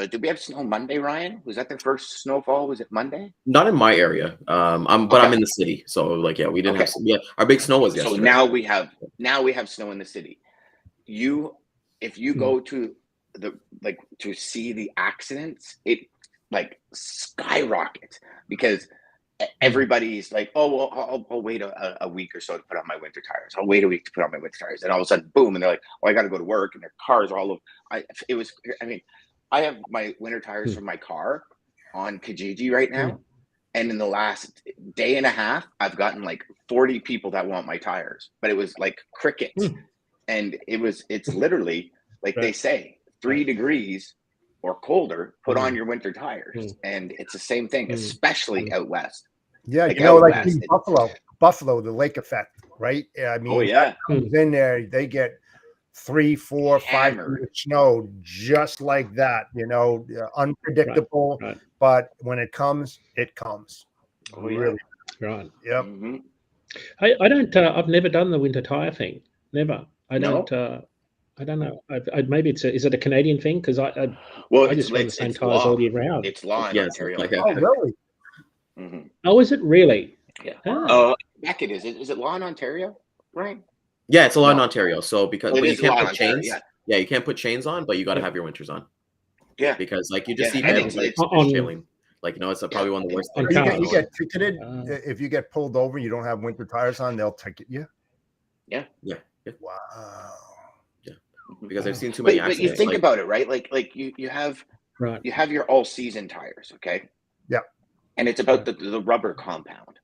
did we have snow Monday, Ryan? Was that the first snowfall? Was it Monday? Not in my area. I'm in the city, so we didn't have. Yeah, our big snow was yesterday. So now we have snow in the city. If you go to to see the accidents, it skyrockets because everybody's like, oh well, I'll wait a week or so to put on my winter tires. I'll wait a week to put on my winter tires, and all of a sudden, boom, and they're like, oh, I got to go to work, and their cars are all over. I have my winter tires from my car on Kijiji right now, and in the last day and a half, I've gotten like 40 people that want my tires, but it was like crickets, and it's literally like they say 3 degrees or colder, put on your winter tires. And it's the same thing, especially out west. Yeah, Buffalo, the lake effect, right? I mean, comes in there, they get 3, 4, 5 feet of snow just like that, unpredictable. Right. But when it comes, it comes. Oh, yeah. Really. Right. Yep. Mm-hmm. I don't, I've never done the winter tire thing. Never. I don't know. Maybe is it a Canadian thing? Because I just run the same tires all year round. It's law in Ontario. Oh, really? Oh, is it really? Yeah. Heck, it is. Is it law in Ontario? Right. Yeah, it's a lot in No. Ontario. So because Well, it but you is a can't lot put in Ontario, chains. yeah. Yeah, you can't put chains on, but you got to Yeah. have your winters on. Yeah. Because like you just see Yeah, and everybody it's fishtailing. Like it's probably one of the worst On things. cars. You get ticketed Uh, if you get pulled over. You don't have winter tires on. They'll ticket you. Yeah. Wow. Because I've seen too many but you accidents. think Like about it, right? Like you have right. you have your all season tires, okay? Yeah. And it's about the rubber compound.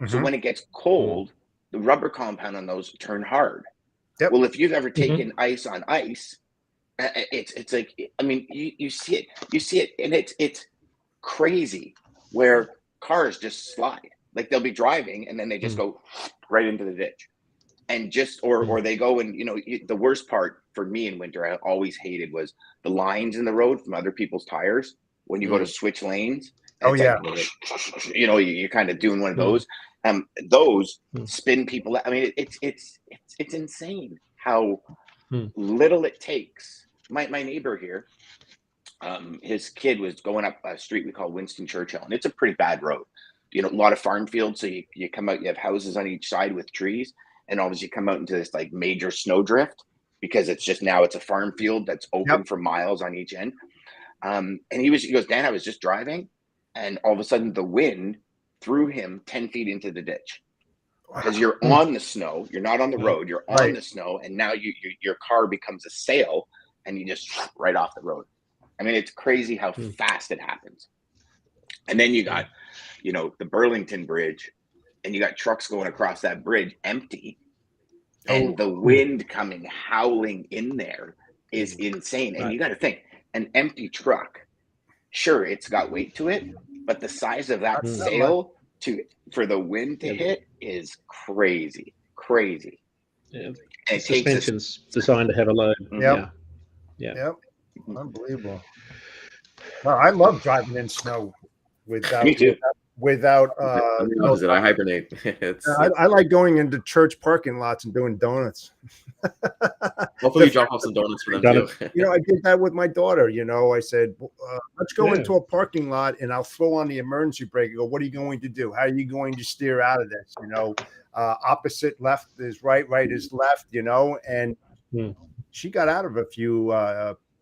So Mhm. when it gets cold, the rubber compound on those turn hard. Yep. Well, if you've ever taken ice on ice, it's like, I mean, you see it, and it's crazy where cars just slide. Like they'll be driving and then they just go right into the ditch, and just or they go and the worst part for me in winter I always hated was the lines in the road from other people's tires when you go to switch lanes. Oh, It's yeah. like you're kind of doing one of those. Those spin people. I mean, it's insane how little it takes. My neighbor here, his kid was going up a street we call Winston Churchill, and it's a pretty bad road. A lot of farm fields. So you come out, you have houses on each side with trees, and obviously you come out into this like major snowdrift because it's a farm field that's open for miles on each end. And he goes, Dan, I was just driving, and all of a sudden the wind threw him 10 feet into the ditch. Because you're on the snow, you're not on the road, you're on the snow, and now your car becomes a sail, and you just right off the road. I mean, it's crazy how fast it happens. And then you got, the Burlington Bridge, and you got trucks going across that bridge empty, and the wind coming howling in there is insane. And you got to think, an empty truck, sure, it's got weight to it, but the size of that sail for the wind to hit is crazy. Yeah. And The it takes suspension's designed to have a load. Yep. Yeah. Yep. Unbelievable. No, I love driving in snow without Me too. without I'm the opposite. I hibernate. I like going into church parking lots and doing donuts. Hopefully you drop off some donuts for them too. I did that with my daughter. I said, let's go into a parking lot and I'll throw on the emergency brake. I go, what are you going to do? How are you going to steer out of this? Opposite left is right is left, and she got out of a few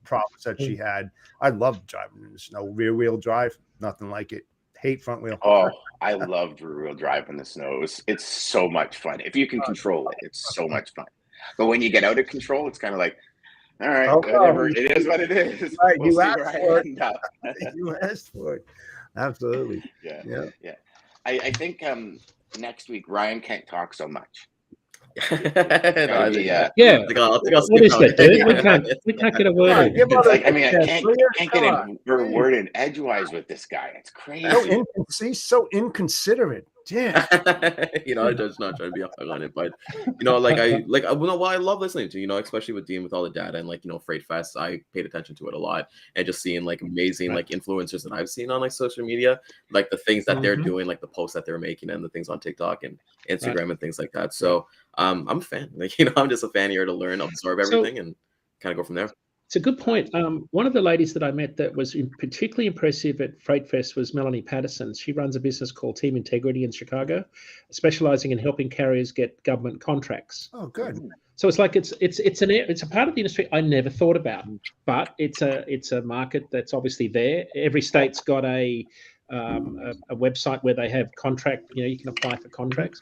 problems that she had. I love driving in the snow. Rear wheel drive, nothing like it. Hate front wheel. Oh, I loved rear wheel drive in the snow. It's so much fun. If you can control it, it's so much fun. But when you get out of control, it's kind of like, all right, whatever. It is what it is. Right, We'll you see asked where I for it. end up. You asked for it. Absolutely. Yeah. I think next week Ryan can't talk so much. I'll skip What is out. that, dude? We can't get a word in. It's like, I mean, I can't get a word in edgewise with this guy. It's crazy. So inconsiderate. Yeah. I'm just not trying to be hung on it, but I love listening to, especially with Dean with all the data and Freight Fest. I paid attention to it a lot, and just seeing amazing influencers that I've seen on social media, the things that they're doing, the posts that they're making, and the things on TikTok and Instagram and things like that. So I'm a fan. I'm just a fan here to learn, absorb everything, and kind of go from there. It's a good point. One of the ladies that I met that was particularly impressive at Freight Fest was Melanie Patterson. She runs a business called Team Integrity in Chicago, specializing in helping carriers get government contracts. Oh, good. So it's like it's a part of the industry I never thought about, but it's a market that's obviously there. Every state's got a website where they have contract. You can apply for contracts.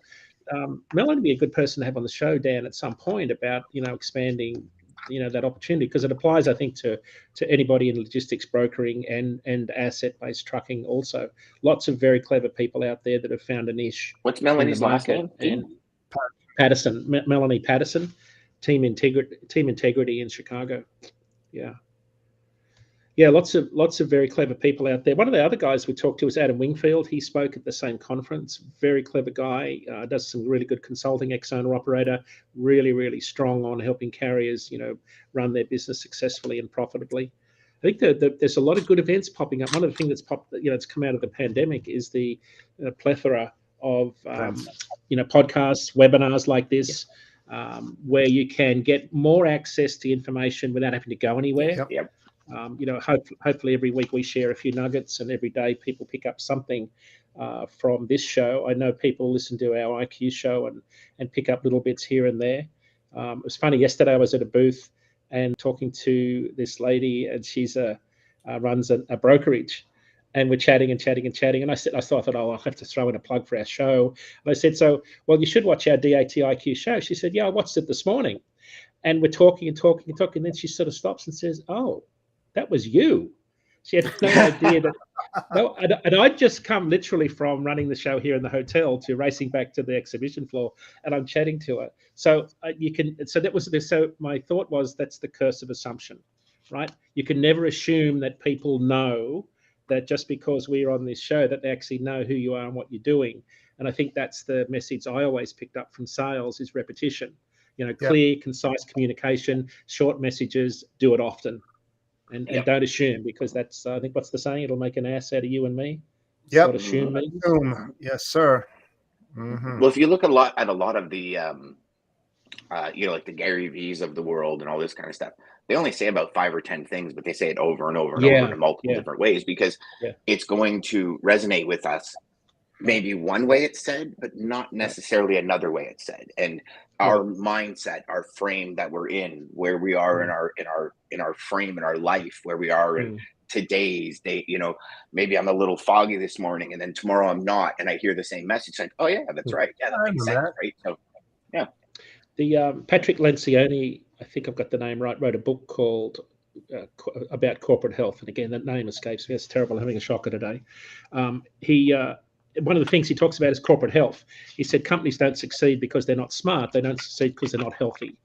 Melanie would be a good person to have on the show, Dan, at some point about expanding that opportunity, because it applies, I think, to anybody in logistics brokering and asset-based trucking also. Lots of very clever people out there that have found a niche. What's Melanie's last name? And Patterson, Melanie Patterson, Team Integrity in Chicago. Yeah, lots of very clever people out there. One of the other guys we talked to was Adam Wingfield. He spoke at the same conference. Very clever guy. Does some really good consulting, ex-owner operator. Really, really strong on helping carriers, run their business successfully and profitably. I think that there's a lot of good events popping up. One of the things that's it's come out of the pandemic is the plethora of podcasts, webinars like this, where you can get more access to information without having to go anywhere. Yep. Hopefully every week we share a few nuggets, and every day people pick up something from this show. I know people listen to our IQ show and pick up little bits here and there. It was funny. Yesterday I was at a booth and talking to this lady, and she's runs a brokerage, and we're chatting and chatting and chatting. And I thought, oh, I'll have to throw in a plug for our show. And I said, so, well, you should watch our DATIQ show. She said, yeah, I watched it this morning. And we're talking and talking and talking. And then she sort of stops and says, oh, that was you. She had no idea that. No, and I'd just come literally from running the show here in the hotel to racing back to the exhibition floor, and I'm chatting to her. So you can. So that was. So my thought was that's the curse of assumption, right? You can never assume that people know that just because we're on this show that they actually know who you are and what you're doing. And I think that's the message I always picked up from sales is repetition. Clear, concise communication, short messages, do it often. And don't assume, because that's, I think, what's the saying? It'll make an ass out of you and me. Yep. Not assume me. Yes, sir. Mm-hmm. Well, if you look at a lot of the, like the Gary V's of the world and all this kind of stuff, they only say about 5 or 10 things, but they say it over and over and over in multiple different ways, because it's going to resonate with us. Maybe one way it's said, but not necessarily another way it's said. And our mindset, our frame that we're in, where we are in our frame in our life, where we are in today's day. Maybe I'm a little foggy this morning, and then tomorrow I'm not, and I hear the same message, like, oh yeah, that's right, yeah, that makes sense, right? So yeah. The Patrick Lencioni, I think I've got the name right, wrote a book called about corporate health, and again, that name escapes me. It's terrible. I'm having a shocker today. One of the things he talks about is corporate health. He said companies don't succeed because they're not smart. They don't succeed because they're not healthy.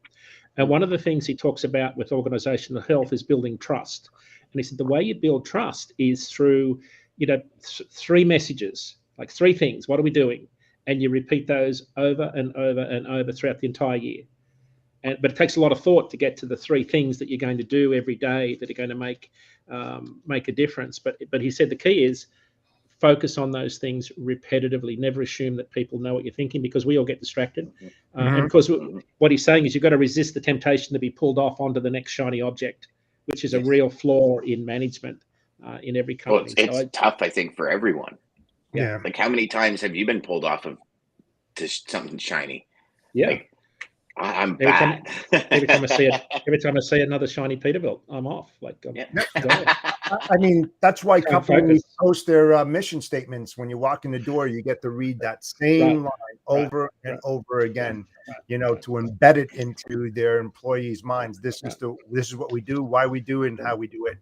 And one of the things he talks about with organizational health is building trust. And he said the way you build trust is through, 3 messages, like 3 things. What are we doing? And you repeat those over and over and over throughout the entire year. But it takes a lot of thought to get to the 3 things that you're going to do every day that are going to make a difference. But he said the key is focus on those things repetitively. Never assume that people know what you're thinking, because we all get distracted. And because what he's saying is you've got to resist the temptation to be pulled off onto the next shiny object, which is a real flaw in management in every company. Well, it's tough, I think, for everyone. Yeah. Like, how many times have you been pulled off of to something shiny? Yeah. Like, I'm bad. Every time I see another shiny Peterbilt, I'm off. Like, I mean, that's why companies post their mission statements. When you walk in the door, you get to read that same line over and over again, to embed it into their employees' minds. This is what we do, why we do it, and how we do it.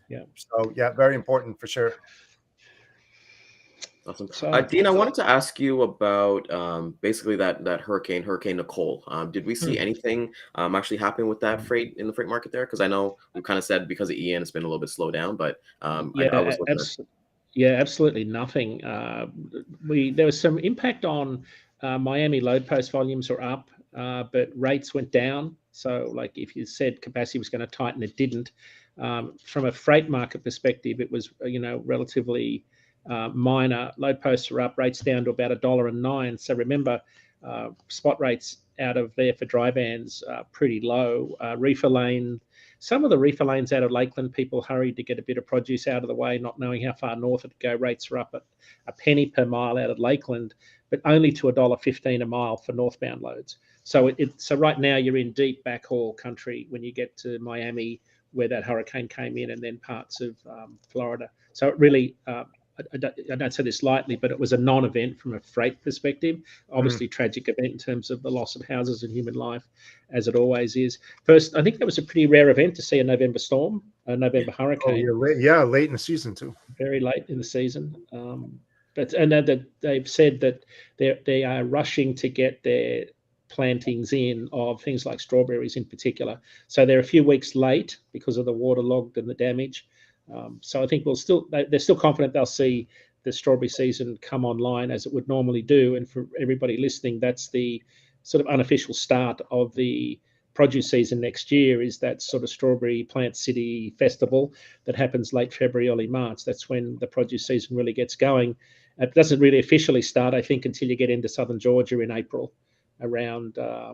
Yeah. So very important for sure. Awesome. Dean, I wanted to ask you about basically that Hurricane Nicole. Did we see anything actually happen with that freight in the freight market there? Because I know we kind of said because of Ian, it's been a little bit slowed down, but absolutely nothing. There was some impact on Miami load post volumes are up, but rates went down. So, like, if you said capacity was going to tighten, it didn't. From a freight market perspective, it was relatively minor. Load posts are up, rates down to about $1.09. So remember, spot rates out of there for dry vans are pretty low. Reefer lane, some of the reefer lanes out of Lakeland, people hurried to get a bit of produce out of the way, not knowing how far north it would go. Rates are up at a penny per mile out of Lakeland, but only to $1.15 a mile for northbound loads. So so right now you're in deep backhaul country when you get to Miami, where that hurricane came in, and then parts of Florida. So it really, I don't say this lightly, but it was a non-event from a freight perspective. Obviously, tragic event in terms of the loss of houses and human life, as it always is. First, I think that was a pretty rare event to see a November storm, a November hurricane. Oh, late in the season too. Very late in the season. But they've said that they are rushing to get their plantings in of things like strawberries in particular. So they're a few weeks late because of the waterlogged and the damage. So I think they're still confident they'll see the strawberry season come online as it would normally do. And for everybody listening, that's the sort of unofficial start of the produce season next year, is that sort of strawberry plant city festival that happens late February, early March. That's when the produce season really gets going. It doesn't really officially start, I think, until you get into southern Georgia in April. around I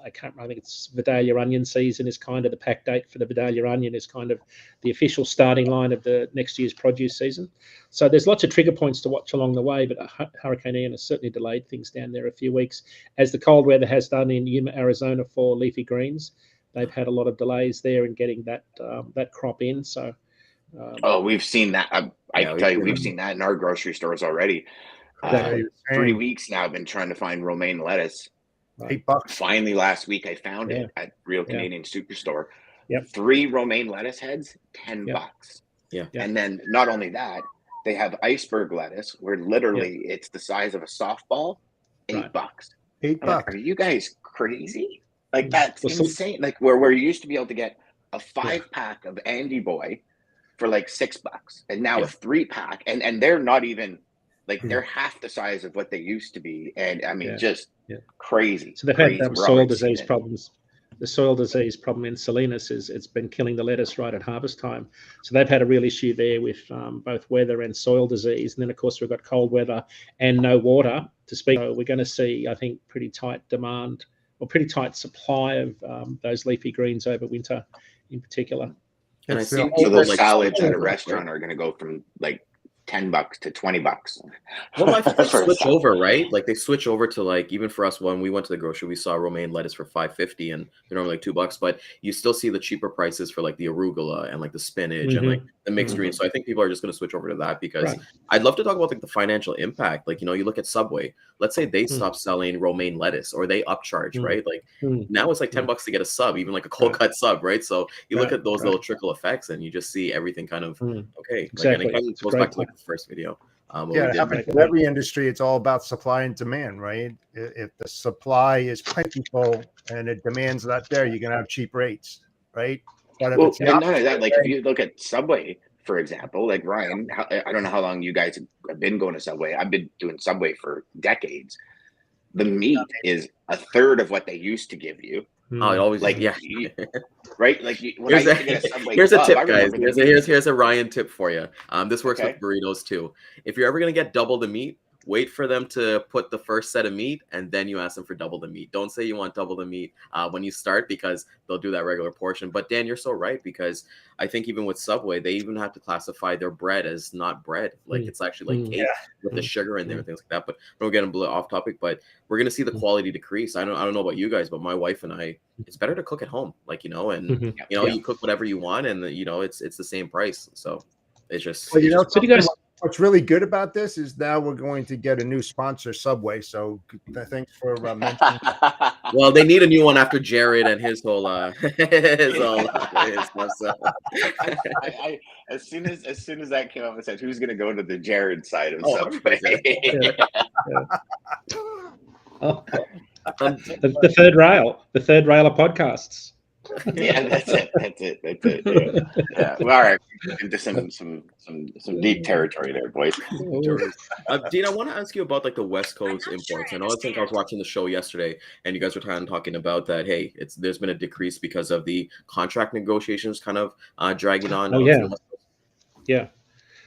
think it's Vidalia onion season is kind of the pack date for the Vidalia onion is kind of the official starting line of the next year's produce season. So there's lots of trigger points to watch along the way, but Hurricane Ian has certainly delayed things down there a few weeks, as the cold weather has done in Yuma, Arizona for leafy greens. They've had a lot of delays there in getting that crop in. So we've seen that. I can tell you, we've seen that in our grocery stores already. 3 weeks now, I've been trying to find romaine lettuce. $8. Finally, last week I found it at Real Canadian Superstore. Yep. 3 romaine lettuce heads, $10. Yeah. And then not only that, they have iceberg lettuce, where literally it's the size of a softball, $8. $8. Like, are you guys crazy? Like, that's insane. Like where you used to be able to get a 5-pack of Andy Boy for like $6, and now a 3-pack, and they're not even like they're half the size of what they used to be, and I mean just crazy. So they've had soil disease problems. The soil disease problem in Salinas it's been killing the lettuce right at harvest time. So they've had a real issue there with both weather and soil disease, and then of course we've got cold weather and no water to speak. So we're going to see, I think, pretty tight demand or pretty tight supply of those leafy greens over winter, in particular. And I see so those salads at a restaurant are going to go from like $10 to $20. Well, I think they switch over, right? Like they switch over to like, even for us, when we went to the grocery, we saw romaine lettuce for $5.50, and they're normally like $2, but you still see the cheaper prices for like the arugula and like the spinach and like the mixed greens. So I think people are just going to switch over to that, because I'd love to talk about like the financial impact. Like, you know, you look at Subway, let's say they stop selling romaine lettuce or they upcharge, right? Like now it's like $10 to get a sub, even like a cold cut sub, right? So you look at those little trickle effects and you just see everything kind of, okay. Exactly. Like, and it goes back to like the first video. In every industry, it's all about supply and demand, right? If the supply is plentiful and the demand's not there, you're gonna have cheap rates, right? But if it's not, none of that. Like if you look at Subway, for example, like Ryan, I don't know how long you guys have been going to Subway. I've been doing Subway for decades. The meat is a third of what they used to give you. Oh, it always like right? Like here's a tip, guys. Here's a Ryan tip for you. This works with burritos too. If you're ever gonna get double the meat, wait for them to put the first set of meat, and then you ask them for double the meat. Don't say you want double the meat when you start, because they'll do that regular portion. But Dan, you're so right, because I think even with Subway, they even have to classify their bread as not bread. Like it's actually like cake with the sugar in there and things like that. But we're getting a little off topic, but we're gonna see the quality decrease. I don't know about you guys, but my wife and I, it's better to cook at home, like, you know, and you know, you cook whatever you want, and you know, it's the same price. So it's just, well, you know, so you guys, what's really good about this is now we're going to get a new sponsor, Subway. So thanks for mentioning. Well, they need a new one after Jared and his whole his stuff. So. I as soon as that came up, I said, "Who's going to go to the Jared side of Subway?" The third rail of podcasts. Yeah, that's it. Yeah. Well, all right, into some deep territory there, boys. Dean, I want to ask you about like the West Coast imports. I think I was watching the show yesterday, and you guys were talking about that. Hey, there's been a decrease because of the contract negotiations kind of dragging on.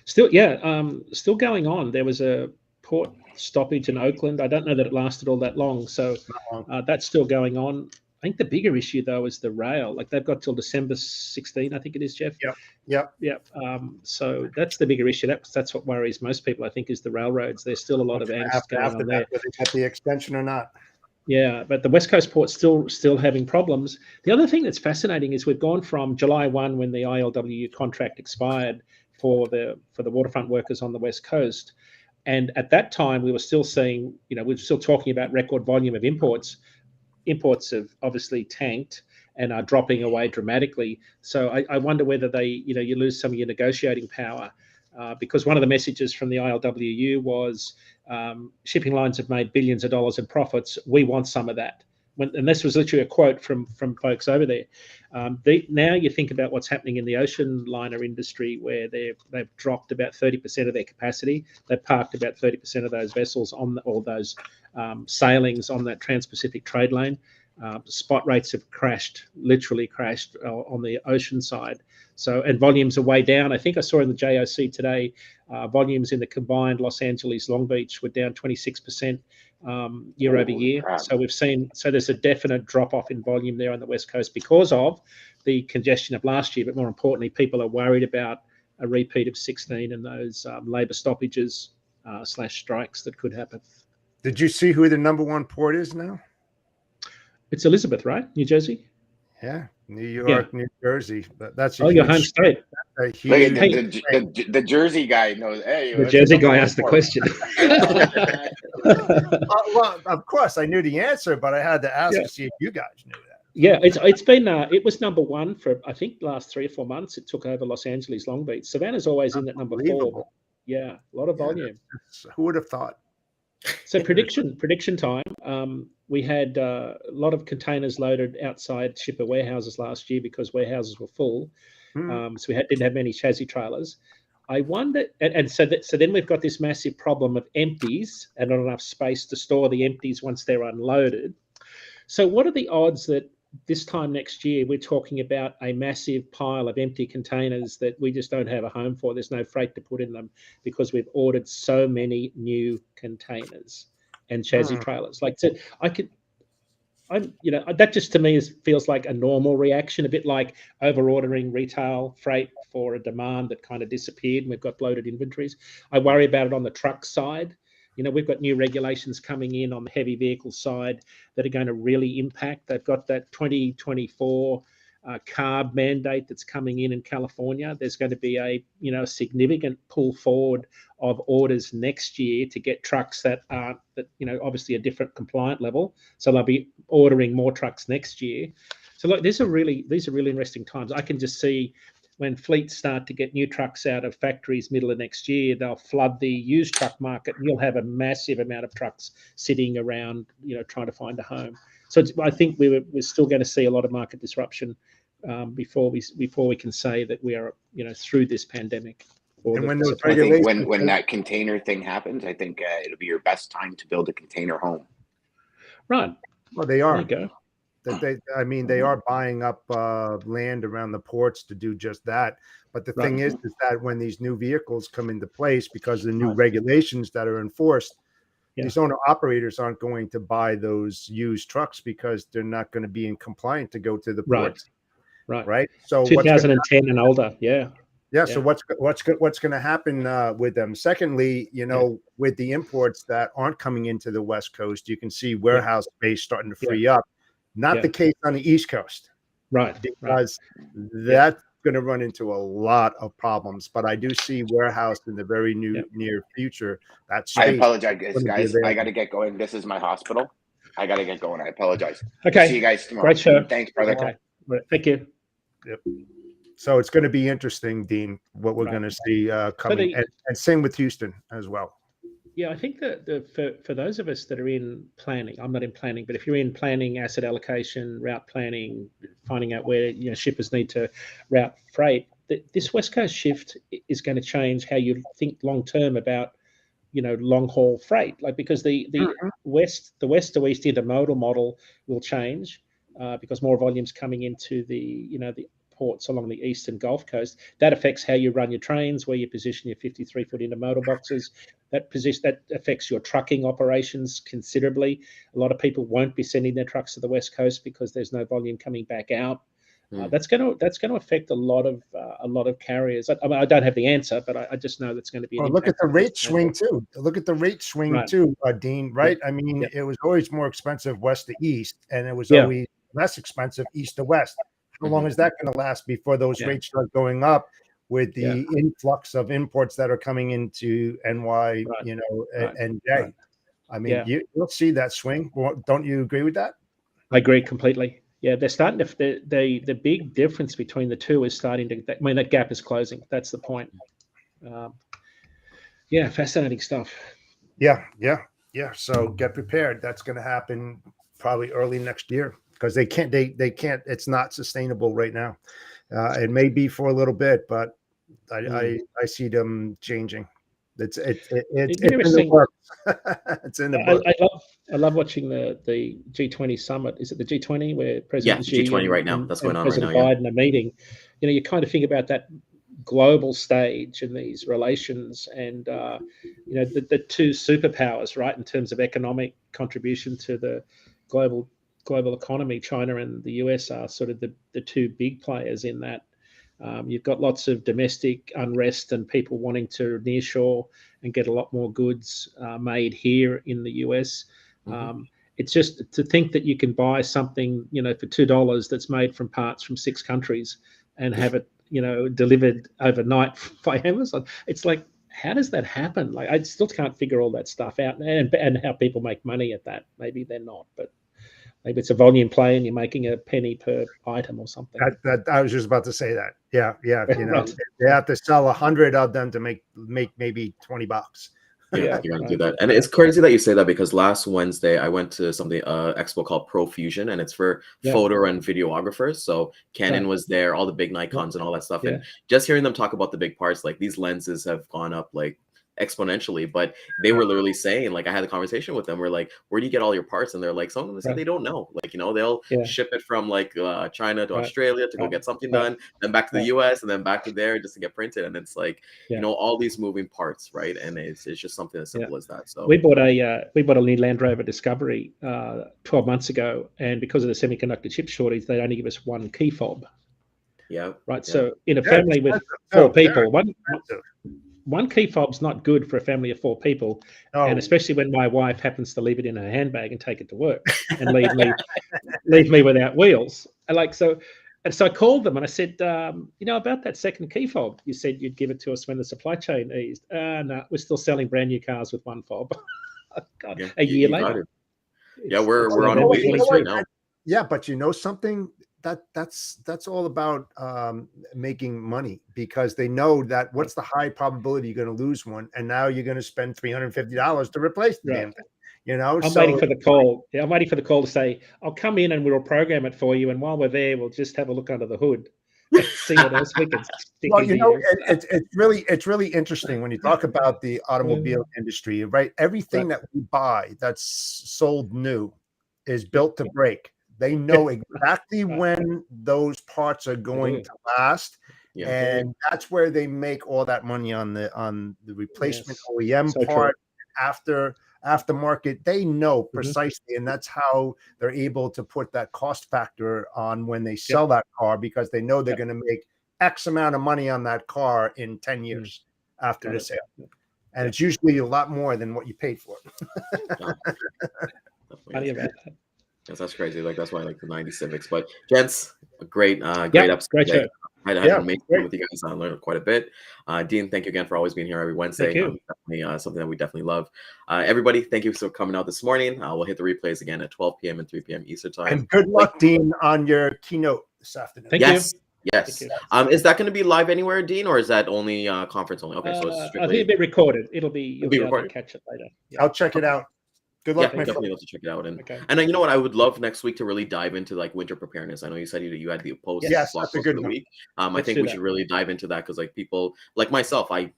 Still going on. There was a port stoppage in Oakland. I don't know that it lasted all that long, so that's still going on. I think the bigger issue, though, is the rail. Like they've got till December 16, I think it is, Jeff. Yep. So that's the bigger issue. That's what worries most people, I think, is the railroads. There's still a lot of angst going on there. Whether they get the extension or not. Yeah, but the West Coast port's still having problems. The other thing that's fascinating is we've gone from July 1, when the ILWU contract expired for the waterfront workers on the West Coast, and at that time we were still seeing, we were still talking about record volume of imports. Imports have obviously tanked and are dropping away dramatically. So I wonder whether you lose some of your negotiating power, because one of the messages from the ILWU was shipping lines have made billions of dollars in profits. We want some of that. And this was literally a quote from folks over there. Now you think about what's happening in the ocean liner industry, where they've dropped about 30% of their capacity. They've parked about 30% of those vessels all those sailings on that Trans-Pacific trade lane. Spot rates have literally crashed on the ocean side. So, and volumes are way down. I think I saw in the JOC today, volumes in the combined Los Angeles, Long Beach were down 26% year over Holy year. crap. So there's a definite drop off in volume there on the West Coast because of the congestion of last year. But more importantly, people are worried about a repeat of 16 and those labour stoppages / strikes that could happen. Did you see who the number one port is now? It's Elizabeth, right? New Jersey? Yeah, New York, New Jersey. That's a your huge home state. A Look huge at the Jersey guy knows. Hey, The what's Jersey number guy one asked the port? question. well, of course, I knew the answer, but I had to ask to see if you guys knew that. Yeah, it's been it was number one for I think last 3 or 4 months. It took over Los Angeles Long Beach. Savannah's always in at number 4. But yeah, a lot of volume. Who would have thought? So prediction time. We had a lot of containers loaded outside shipper warehouses last year because warehouses were full. So we didn't have many chassis trailers. I wonder, and so then we've got this massive problem of empties and not enough space to store the empties once they're unloaded. So what are the odds that this time next year we're talking about a massive pile of empty containers that we just don't have a home for? There's no freight to put in them because we've ordered so many new containers and chassis trailers. Like, so that just to me feels like a normal reaction, a bit like over ordering retail freight for a demand that kind of disappeared and we've got bloated inventories. I worry about it on the truck side. We've got new regulations coming in on the heavy vehicle side that are going to really impact. They've got that 2024 CARB mandate that's coming in California. There's going to be a significant pull forward of orders next year to get trucks that aren't obviously a different compliant level. So they'll be ordering more trucks next year. So look, these are really interesting times. I can just see when fleets start to get new trucks out of factories middle of next year, they'll flood the used truck market and you'll have a massive amount of trucks sitting around, trying to find a home. So I think we're still going to see a lot of market disruption before we can say that we are, through this pandemic. And when I think when that container thing happens, I think it'll be your best time to build a container home. Right. Well, they are. There you go. They are buying up land around the ports to do just that. But the thing is that when these new vehicles come into place, because of the new regulations that are enforced, these owner operators aren't going to buy those used trucks because they're not going to be in compliant to go to the ports. Right. So 2010 and older. Yeah. So what's going to happen with them? Secondly, with the imports that aren't coming into the West Coast, you can see warehouse space starting to free up. Not the case on the East Coast, because that's going to run into a lot of problems. But I do see warehouse in the very near future. I apologize, guys. I got to get going. This is my hospital. I got to get going. I apologize. Okay. See you guys tomorrow. Great show. Thanks, brother. Okay. Thank you. Yep. So it's going to be interesting, Dean, what we're going to see coming, and same with Houston as well. Yeah, I think that for those of us that are in planning, I'm not in planning, but if you're in planning, asset allocation, route planning, finding out where shippers need to route freight, this West Coast shift is going to change how you think long term about long haul freight. Like, because the west to east intermodal model will change because more volume's coming into the ports along the eastern Gulf Coast. That affects how you run your trains, where you position your 53-foot intermodal boxes. That affects your trucking operations considerably. A lot of people won't be sending their trucks to the West Coast because there's no volume coming back out. That's going to affect a lot lot of carriers. I don't have the answer, but I just know that's going to be. Look at the rate swing too. Look at the rate swing too, Dean. Right? I mean, it was always more expensive west to east, and it was always less expensive east to west. How long is that going to last before those rates start going up with the influx of imports that are coming into NY, and J? I mean, you'll see that swing. Don't you agree with that? I agree completely. Yeah, they're starting to. The big difference between the two is starting to. I mean, that gap is closing. That's the point. Fascinating stuff. Yeah. So get prepared. That's going to happen probably early next year. Because they can't, it's not sustainable right now. It may be for a little bit, but I see them changing. It's in the works. It's in the works. I love watching the G20 summit. Is it the G20 where President Xi G20 right now? That's going on President right now. Biden are meeting. You kind of think about that global stage in these relations, and the two superpowers, right, in terms of economic contribution to the global economy, China and the US are sort of the two big players in that. You've got lots of domestic unrest and people wanting to nearshore and get a lot more goods made here in the US. It's just to think that you can buy something, for $2 that's made from parts from 6 countries and have it, delivered overnight by Amazon. It's like, how does that happen? Like, I still can't figure all that stuff out, and how people make money at that. Maybe they're not, but maybe it's a volume play and you're making a penny per item or something. That I was just about to say that. Yeah. Right. They have to sell 100 of them to make maybe $20. Yeah, you're gonna do that. And it's crazy that you say that, because last Wednesday I went to something expo called Profusion, and it's for photo and videographers. So Canon was there, all the big Nikons and all that stuff. And just hearing them talk about the big parts, like these lenses have gone up like exponentially, but they were literally saying, like, I had a conversation with them, we're like, where do you get all your parts? And they're like, some of them said they don't know, like, they'll ship it from like China to Australia to go get something done, then back to the US, and then back to there just to get printed. And it's like, all these moving parts, right? And it's just something as simple as that. So we bought a new Land Rover Discovery 12 months ago, and because of the semiconductor chip shortage, they only give us one key fob. So in a family with 4 people, one key fob's not good for a family of 4 people, and especially when my wife happens to leave it in her handbag and take it to work and leave me without wheels. So I called them and I said, about that second key fob, you said you'd give it to us when the supply chain eased. No, we're still selling brand new cars with one fob. God, a year later. We're on a waiting list right now. Yeah, but something. That's all about making money, because they know that what's the high probability you're going to lose one, and now you're going to spend $350 to replace the damn thing. I'm waiting for the call. Yeah, I'm waiting for the call to say, I'll come in and we'll program it for you, and while we're there, we'll just have a look under the hood and see what else we can stick well, into it's really interesting when you talk about the automobile industry, right? Everything that we buy that's sold new is built to break. They know exactly when those parts are going to last, and that's where they make all that money on the replacement OEM part. Aftermarket, they know precisely, and that's how they're able to put that cost factor on when they sell that car, because they know they're going to make X amount of money on that car in 10 years after the sale, and it's usually a lot more than what you paid for it. Funny about that. Yes, that's crazy. Like, that's why I like the 90 Civics. But gents, a great episode. Great show. I had an amazing time with you guys. I learned quite a bit. Dean, thank you again for always being here every Wednesday. Definitely something that we definitely love. Everybody, thank you for coming out this morning. We'll hit the replays again at 12 p.m. and 3 p.m. Eastern time. And good luck, Dean, on your keynote this afternoon. Thank you. Yes. Is that going to be live anywhere, Dean, or is that only conference only? Okay, so it's strictly... I think it'll be recorded. You'll be able to catch it later. Yeah. I'll check it out. Good luck, my definitely love to check it out. And you know what? I would love next week to really dive into like winter preparedness. I know you said you had the post. Yes, that's a good week. I think we should really dive into that, because like people like myself, we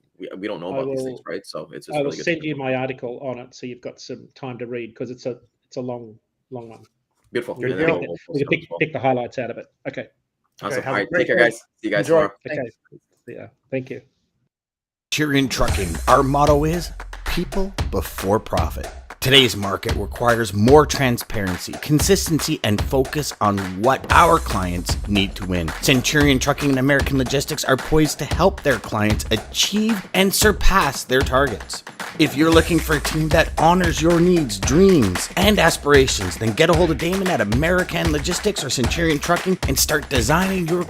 don't know about these things, right? So it's just I will really good send you my article on it, so you've got some time to read, because it's a long one. Beautiful. We can pick the highlights out of it. Okay. Awesome. All right. Take care, guys. See you guys tomorrow. Okay. Yeah. Thank you. Centurion Trucking. Our motto is people before profit. Today's market requires more transparency, consistency, and focus on what our clients need to win. Centurion Trucking and American Logistics are poised to help their clients achieve and surpass their targets. If you're looking for a team that honors your needs, dreams, and aspirations, then get a hold of Daman at American Logistics or Centurion Trucking and start designing your